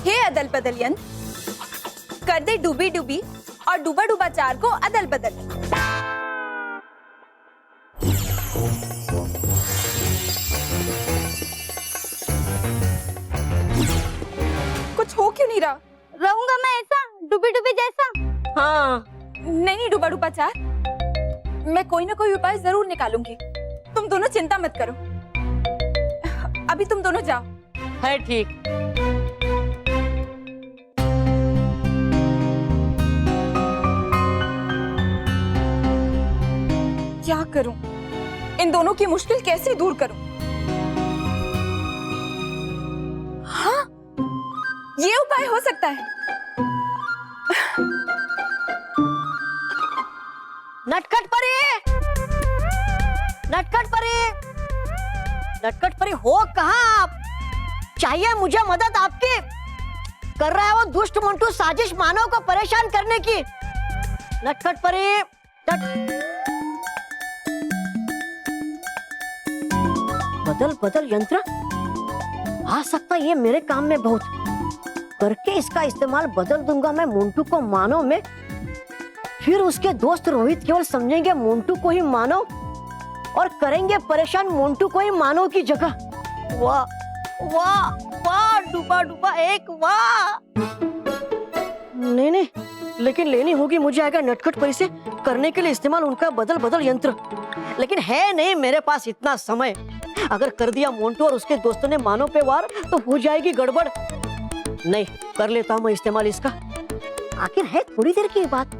हे अदल बदल यंत्र, कर दे डूबी डूबी और डूबा डूबा चार को अदल बदल। कुछ हो क्यों नहीं रहा? रहूंगा मैं ऐसा डूबी डूबी जैसा। हाँ, नहीं डूबा डूबा चार, मैं कोई ना कोई उपाय जरूर निकालूंगी। तुम दोनों चिंता मत करो। अभी तुम दोनों जाओ। है ठीक। क्या करूं? इन दोनों की मुश्किल कैसे दूर करूं? हाँ, ये उपाय हो सकता है। नटखट परी, नटखट परी, नटखट परी हो कहाँ आप? चाहिए मुझे मदद आपकी। कर रहा है वो दुष्ट मंटू साजिश मानव को परेशान करने की। नटखट परी, बदल बदल यंत्र आ सकता ये मेरे काम में बहुत। करके इसका इस्तेमाल बदल दूंगा मैं मोंटू को मानव में। फिर उसके दोस्त रोहित केवल समझेंगे मोंटू को ही मानव और करेंगे परेशान मोंटू को ही मानव की जगह। वाह वाह वाह, डूबा डूबा एक वाह। नहीं, लेकिन लेनी होगी मुझे आगे नटखट परी से करने के लिए इस्तेमाल उनका बदल बदल यंत्र। लेकिन है नहीं मेरे पास इतना समय। अगर कर दिया मोंटू और उसके दोस्तों ने मानव पे वार तो हो जाएगी गड़बड़। नहीं, कर लेता हूँ मैं इस्तेमाल इसका। आखिर है थोड़ी देर की बात,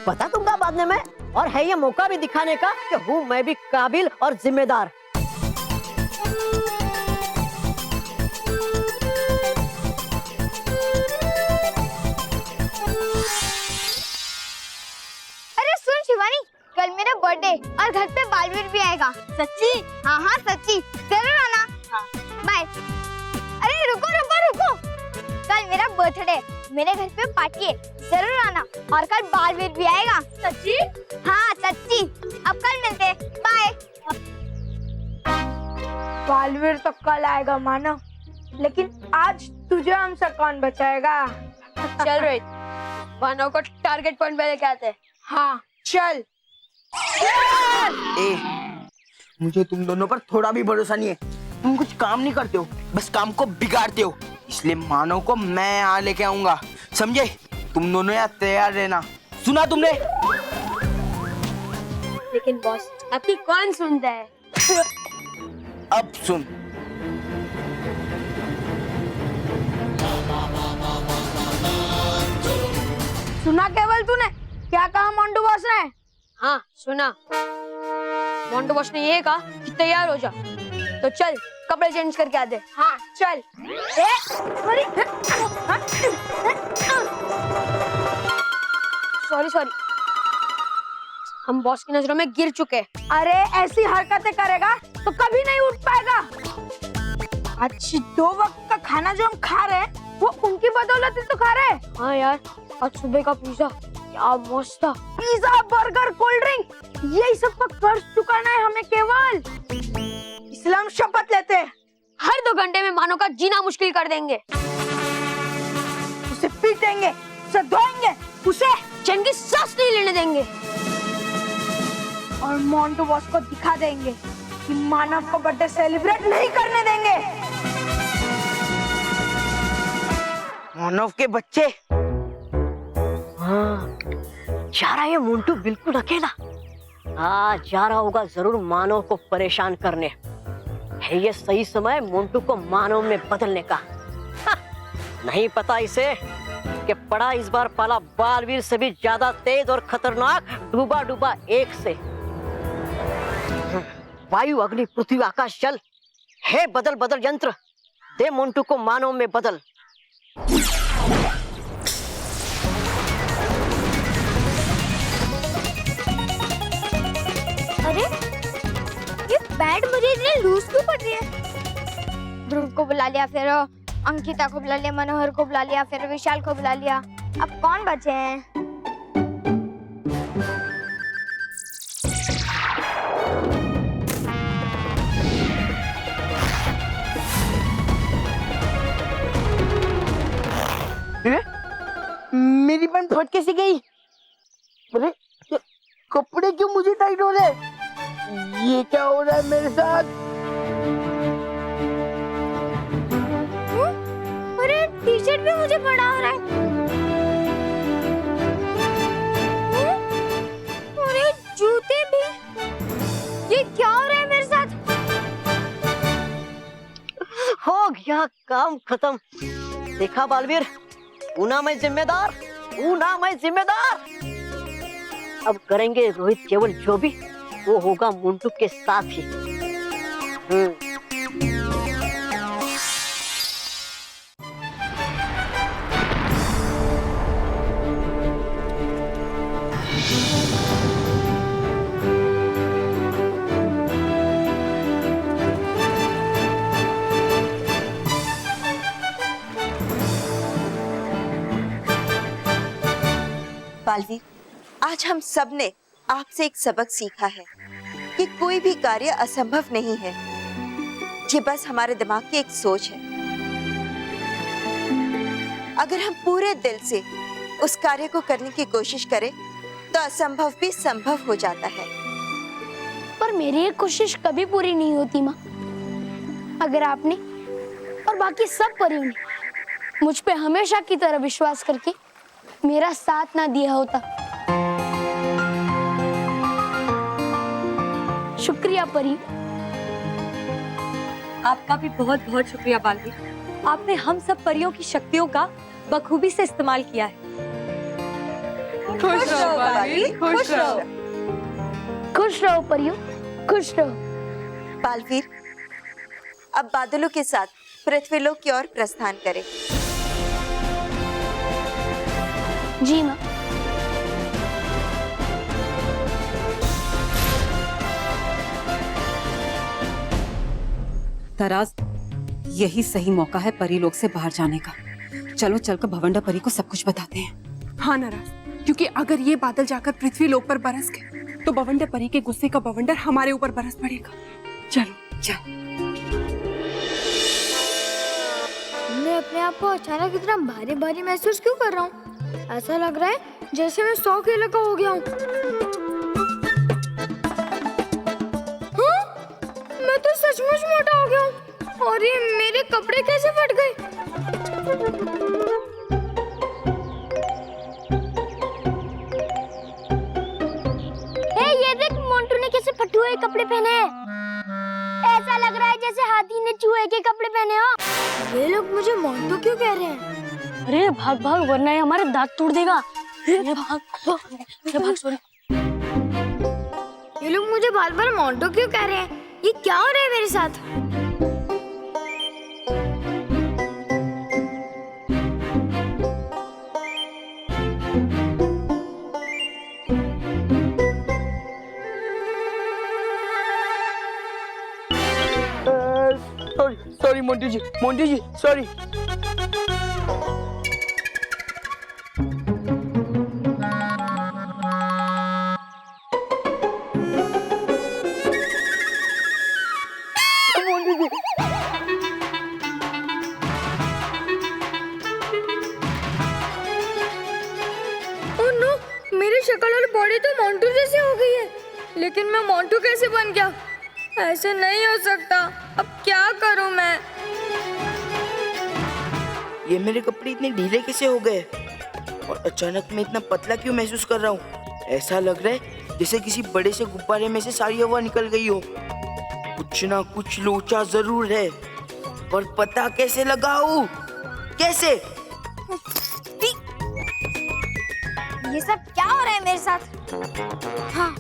बता दूंगा बाद में मैं। और है ये मौका भी दिखाने का कि हूँ मैं भी काबिल और जिम्मेदार। अरे सुन शिवानी, कल मेरा बर्थडे और घर पे बालवीर भी आएगा। सच्ची? हाँ हाँ सच्ची, जरूर आना। बाय। अरे रुको रुको रुको, कल मेरा बर्थडे, मेरे घर पे पार्टी है, जरूर आना। और कल बालवीर भी आएगा। सच्ची? हाँ सच्ची। अब कल मिलते, बाय। बालवीर तो कल आएगा मानव, लेकिन आज तुझे हमसे कौन बचाएगा? चल रोहित, मानव को टारगेट पॉइंट पे लेके आते हैं। हाँ चल। ए, मुझे तुम दोनों पर थोड़ा भी भरोसा नहीं है। तुम कुछ काम नहीं करते हो, बस काम को बिगाड़ते हो। इसलिए मानव को मैं यहाँ लेके आऊंगा, समझे? तुम दोनों यहाँ तैयार रहना। सुना तुमने? लेकिन बॉस, आपकी कौन सुनता है? अब सुन। सुना केवल तूने क्या कहा मोंटू बॉस ने? हाँ सुना। मोंटू बॉस ने ये कहा कि तैयार हो जा। तो चल कपड़े चेंज करके आ दे। हाँ चल। सॉरी हम बॉस की नजरों में गिर चुके हैं। अरे ऐसी हरकतें करेगा तो कभी नहीं उठ पाएगा। आज 2 वक्त का खाना जो हम खा रहे हैं वो उनकी बदौलत ही तो खा रहे हैं। हाँ यार, आज सुबह का पिज्जा क्या मस्त था। पिज्जा, बर्गर, कोल्ड ड्रिंक यही सब पर कर्ज चुकाना है हमें केवल। इसलिए हम शपथ लेते हैं हर 2 घंटे में मानव का जीना मुश्किल कर देंगे। उसे पीटेंगे, उसे धोएंगे, उसे चैन की सांस नहीं लेने देंगे। और मोंटू बॉस को दिखा देंगे कि मानव को बर्थडे सेलिब्रेट नहीं करने देंगे। मानव के बच्चे। हाँ, जा रहा है मोंटू बिल्कुल अकेला। हाँ, जा रहा होगा जरूर मानव को परेशान करने। है ये सही समय मोंटू को मानव में बदलने का। हाँ, नहीं पता इसे कि पड़ा इस बार पाला बालवीर से भी ज्यादा तेज और खतरनाक डूबा डूबा एक से। वायु, अग्नि, पृथ्वी, आकाश, जल, हे बदल बदल यंत्र, दे मोंटू को मानव में बदल। अरे ये बैड मुझे इतने लूज क्यों पड़ रही है? ध्रुव को बुला लिया, फिर अंकिता को बुला लिया, मनोहर को बुला लिया, फिर विशाल को बुला लिया। अब कौन बचे हैं? मेरी पैंट फट कैसे गई? अरे कपड़े क्यों मुझे टाइट हो रहे? ये क्या हो रहा है मेरे साथ? अरे टी शर्ट भी मुझे बड़ा हो रहा है। अरे जूते भी। ये क्या हो रहा है मेरे साथ? हो गया काम खत्म। देखा बालवीर, ऊना मैं जिम्मेदार, ऊना मैं जिम्मेदार। अब करेंगे रोहित केवल जो भी, वो होगा मोंटू के साथ ही। बालवीर, आज हम सब ने आपसे एक सबक सीखा है कि कोई भी कार्य असंभव नहीं है। ये बस हमारे दिमाग की एक सोच है। अगर हम पूरे दिल से उस कार्य को करने की कोशिश करें तो असंभव भी संभव हो जाता है। पर मेरी ये कोशिश कभी पूरी नहीं होती माँ। अगर आपने और बाकी सब परियों ने मुझ पे हमेशा की तरह विश्वास करके मेरा साथ ना दिया होता। शुक्रिया परी। आपका भी बहुत बहुत शुक्रिया बालवीर। आपने हम सब परियों की शक्तियों का बखूबी से इस्तेमाल किया है। खुश रहो बालवीर, खुश रहो। खुश रहो परियों, खुश रहो। बालवीर, अब बादलों के साथ पृथ्वीलोक की ओर प्रस्थान करें। जी माँ। तराज, यही सही मौका है परीलोक से बाहर जाने का। चलो चलकर भवंडा परी को सब कुछ बताते हैं। हाँ नाराज, क्योंकि अगर ये बादल जाकर पृथ्वी लोक पर बरस गए तो बवंडर परी के गुस्से का बवंडर हमारे ऊपर बरस पड़ेगा। चलो चल। मैं अपने आप को अचानक इतना भारी भारी महसूस क्यों कर रहा हूँ? ऐसा लग रहा है जैसे मैं 100 किलो का हो गया हूँ। सचमुच मोटा हो गया हूँ। और ये मेरे कपड़े कैसे फट गए? ये देख, मोंटू ने कैसे फटे हुए कपड़े पहने हैं। ऐसा लग रहा है जैसे हाथी ने चूहे के कपड़े पहने हो। ये लोग मुझे मोंटू क्यों कह रहे हैं? अरे भाग भाग, वरना ये हमारे दांत तोड़ देगा। अरे भाग सॉरी। ये लोग मुझे बार बार मोंटू क्यों कह रहे हैं? ये क्या हो रहा है मेरे साथ? सॉरी मोंटू जी सॉरी। ओह नो, मेरी शक्ल और बॉडी तो मोंटू जैसी हो गई है, लेकिन मैं मोंटू कैसे बन गया? ऐसे नहीं हो सकता। अब क्या करूं मैं? ये मेरे कपड़े इतने ढीले कैसे हो गए और अचानक मैं इतना पतला क्यों महसूस कर रहा हूँ? ऐसा लग रहा है जैसे किसी बड़े से गुब्बारे में से सारी हवा निकल गई हो। कुछ ना कुछ लोचा जरूर है, पर पता कैसे लगाऊं? कैसे? ये सब क्या हो रहा है मेरे साथ? हाँ,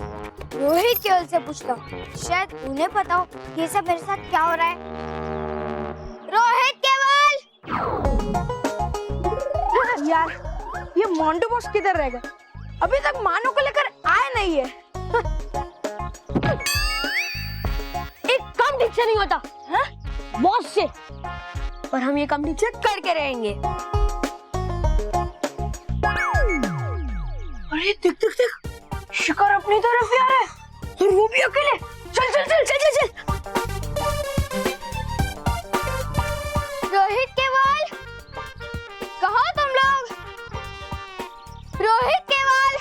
रोहित केवल से पूछता हूँ, शायद उन्हें पता हो ये सब मेरे साथ क्या हो रहा है। रोहित केवल! यार, ये मोंटू बॉस किधर रह गए? अभी तक मानो को लेकर आए नहीं है। एक काम ठीक से नहीं होता है बॉस से, पर हम ये काम ठीक से करके रहेंगे। अरे देख देख देख, शिकार अपनी तरफ ही आ रहा है और वो भी अकेले। चल चल चल चल चल। रोहित केवल, कहाँ हो तुम लोग? रोहित केवल!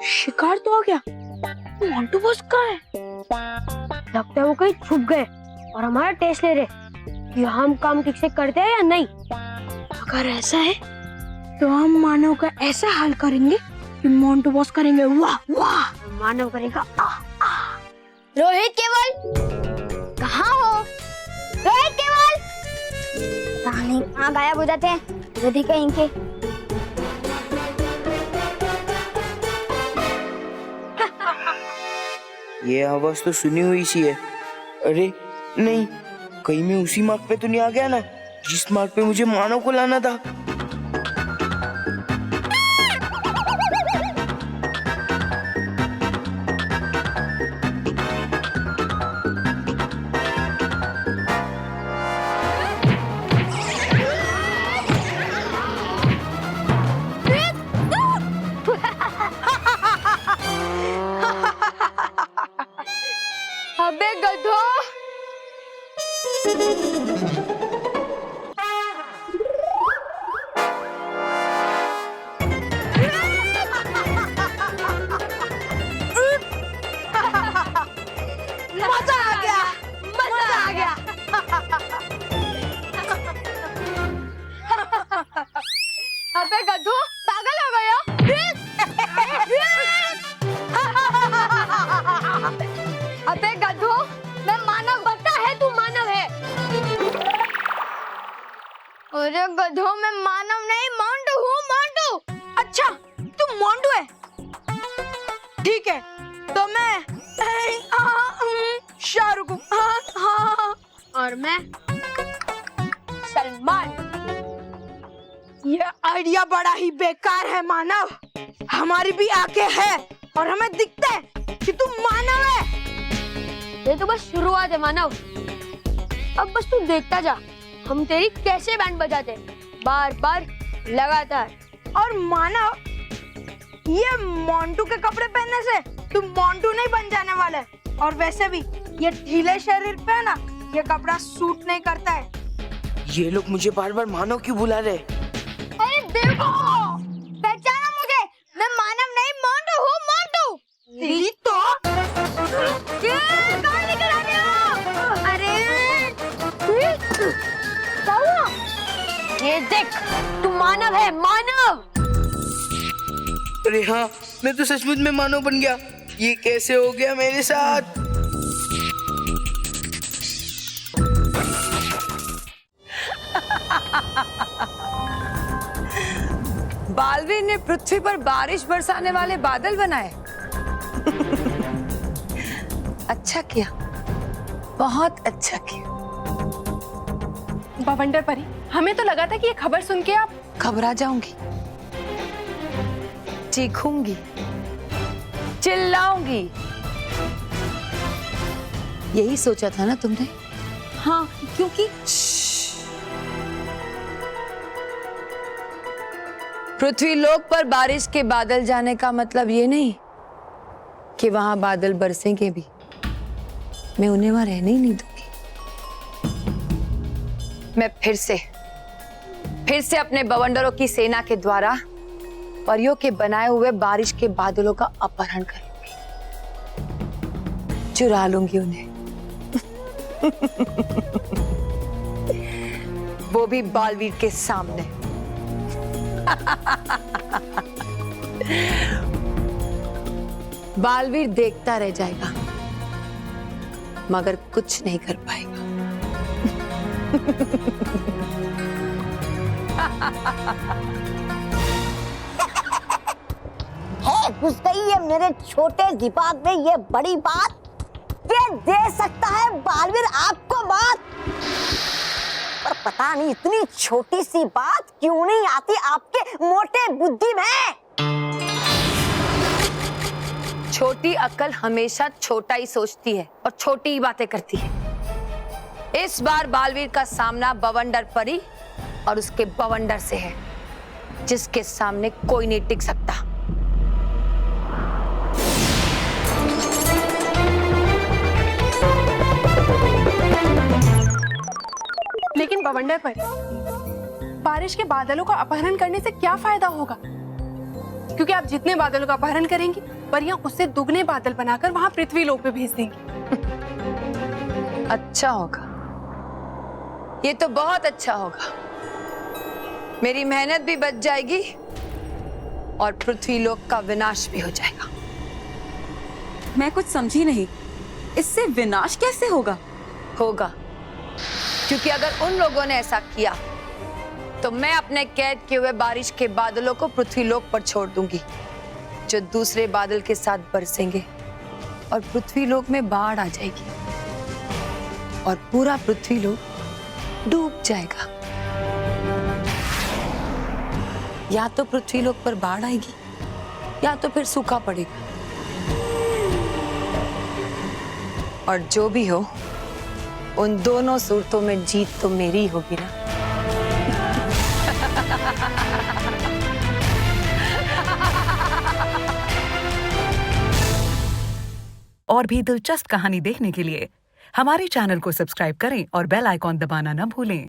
शिकार तो आ गया, मोंटू बॉस कहाँ है? लगता है वो कहीं छुप गए और हमारा टेस्ट ले रहे कि हम काम ठीक से करते हैं या नहीं। अगर ऐसा है तो हम मानव का ऐसा हाल करेंगे कि मोंटू बॉस करेंगे वाह वाह, मानव करेगा रोहित केवल, कहाँ हो? रोहित केवल! पता नहीं कहाँ गायब हो जाते हैं, यदि कहीं के। ये आवाज तो सुनी हुई सी है। अरे नहीं, कहीं मैं उसी मार्ग पे तो नहीं आ गया ना जिस मार्ग पे मुझे मानव को लाना था? अबे गधो! मजा आ गया, मजा आ गया। अबे गधो, पागल हो गया? अबे गधो, मैं मानव बनता है, तू मानव है। अरे गधो, मैं मानव नहीं, मोंटू हूँ, मोंटू। अच्छा, तू मोंटू है? ठीक है, तो मैं शाहरुख हूँ। और मैं सलमान। ये आइडिया बड़ा ही बेकार है मानव। हमारी भी आंखें हैं और हमें दिखता है कि तू मानव है। ये तो बस शुरुआत है मानव, अब बस तू देखता जा हम तेरी कैसे बैंड बजाते, बार बार लगातार। और मानव, ये मोंटू के कपड़े पहनने से तू मोंटू नहीं बन जाने वाला है। और वैसे भी ये ढीले शरीर पे है ना, ये कपड़ा सूट नहीं करता है। ये लोग मुझे बार बार मानव क्यों बुला रहे? अरे देखो, पहचाना मुझे? मैं मानव नहीं, मोंटू हूँ, मोंटू। तेरी तो ये देख, तू मानव है, मानव। अरे हाँ, मैं तो सचमुच में मानव बन गया। ये कैसे हो गया मेरे साथ? बालवीर ने पृथ्वी पर बारिश बरसाने वाले बादल बनाए। अच्छा किया, बहुत अच्छा किया। बवंडर परी, हमें तो लगा था कि ये खबर सुन के आप घबरा जाऊंगी, चीखूंगी, चिल्लाऊंगी। यही सोचा था ना तुमने? हाँ, क्योंकि पृथ्वीलोक पर बारिश के बादल जाने का मतलब ये नहीं कि वहां बादल बरसेंगे भी। मैं उन्हें वहां रहने ही नहीं दूंगी। मैं फिर से अपने बवंडरों की सेना के द्वारा परियों के बनाए हुए बारिश के बादलों का अपहरण करूंगी, चुरा लूंगी उन्हें। वो भी बालवीर के सामने। बालवीर देखता रह जाएगा, मगर कुछ नहीं कर पाएगा। है घुस गई है मेरे छोटे दिमाग में ये बड़ी बात। ये दे सकता है बालवीर आपको बात, पर पता नहीं इतनी छोटी सी बात क्यों नहीं आती आपके मोटे बुद्धि में। छोटी अक्ल हमेशा छोटा ही सोचती है और छोटी ही बातें करती है। इस बार बालवीर का सामना बवंडर परी और उसके बवंडर से है, जिसके सामने कोई नहीं टिक सकता। लेकिन बवंडर परी, बारिश के बादलों का अपहरण करने से क्या फायदा होगा? क्योंकि आप जितने बादलों का अपहरण करेंगी, परियां उससे दुगने बादल बनाकर वहां पृथ्वी लोक पे भेज देंगी। अच्छा होगा, ये तो बहुत अच्छा होगा। मेरी मेहनत भी बच जाएगी और पृथ्वी लोक का विनाश भी हो जाएगा। मैं कुछ समझी नहीं, इससे विनाश कैसे होगा? होगा, क्योंकि अगर उन लोगों ने ऐसा किया तो मैं अपने कैद किए हुए बारिश के बादलों को पृथ्वी लोक पर छोड़ दूंगी, जो दूसरे बादल के साथ बरसेंगे और पृथ्वी लोक में बाढ़ आ जाएगी और पूरा पृथ्वी लोक डूब जाएगा। या तो पृथ्वी लोक पर बाढ़ आएगी या तो फिर सूखा पड़ेगा। और जो भी हो, उन दोनों सूरतों में जीत तो मेरी होगी ना। और भी दिलचस्प कहानी देखने के लिए हमारे चैनल को सब्सक्राइब करें और बेल आइकॉन दबाना न भूलें।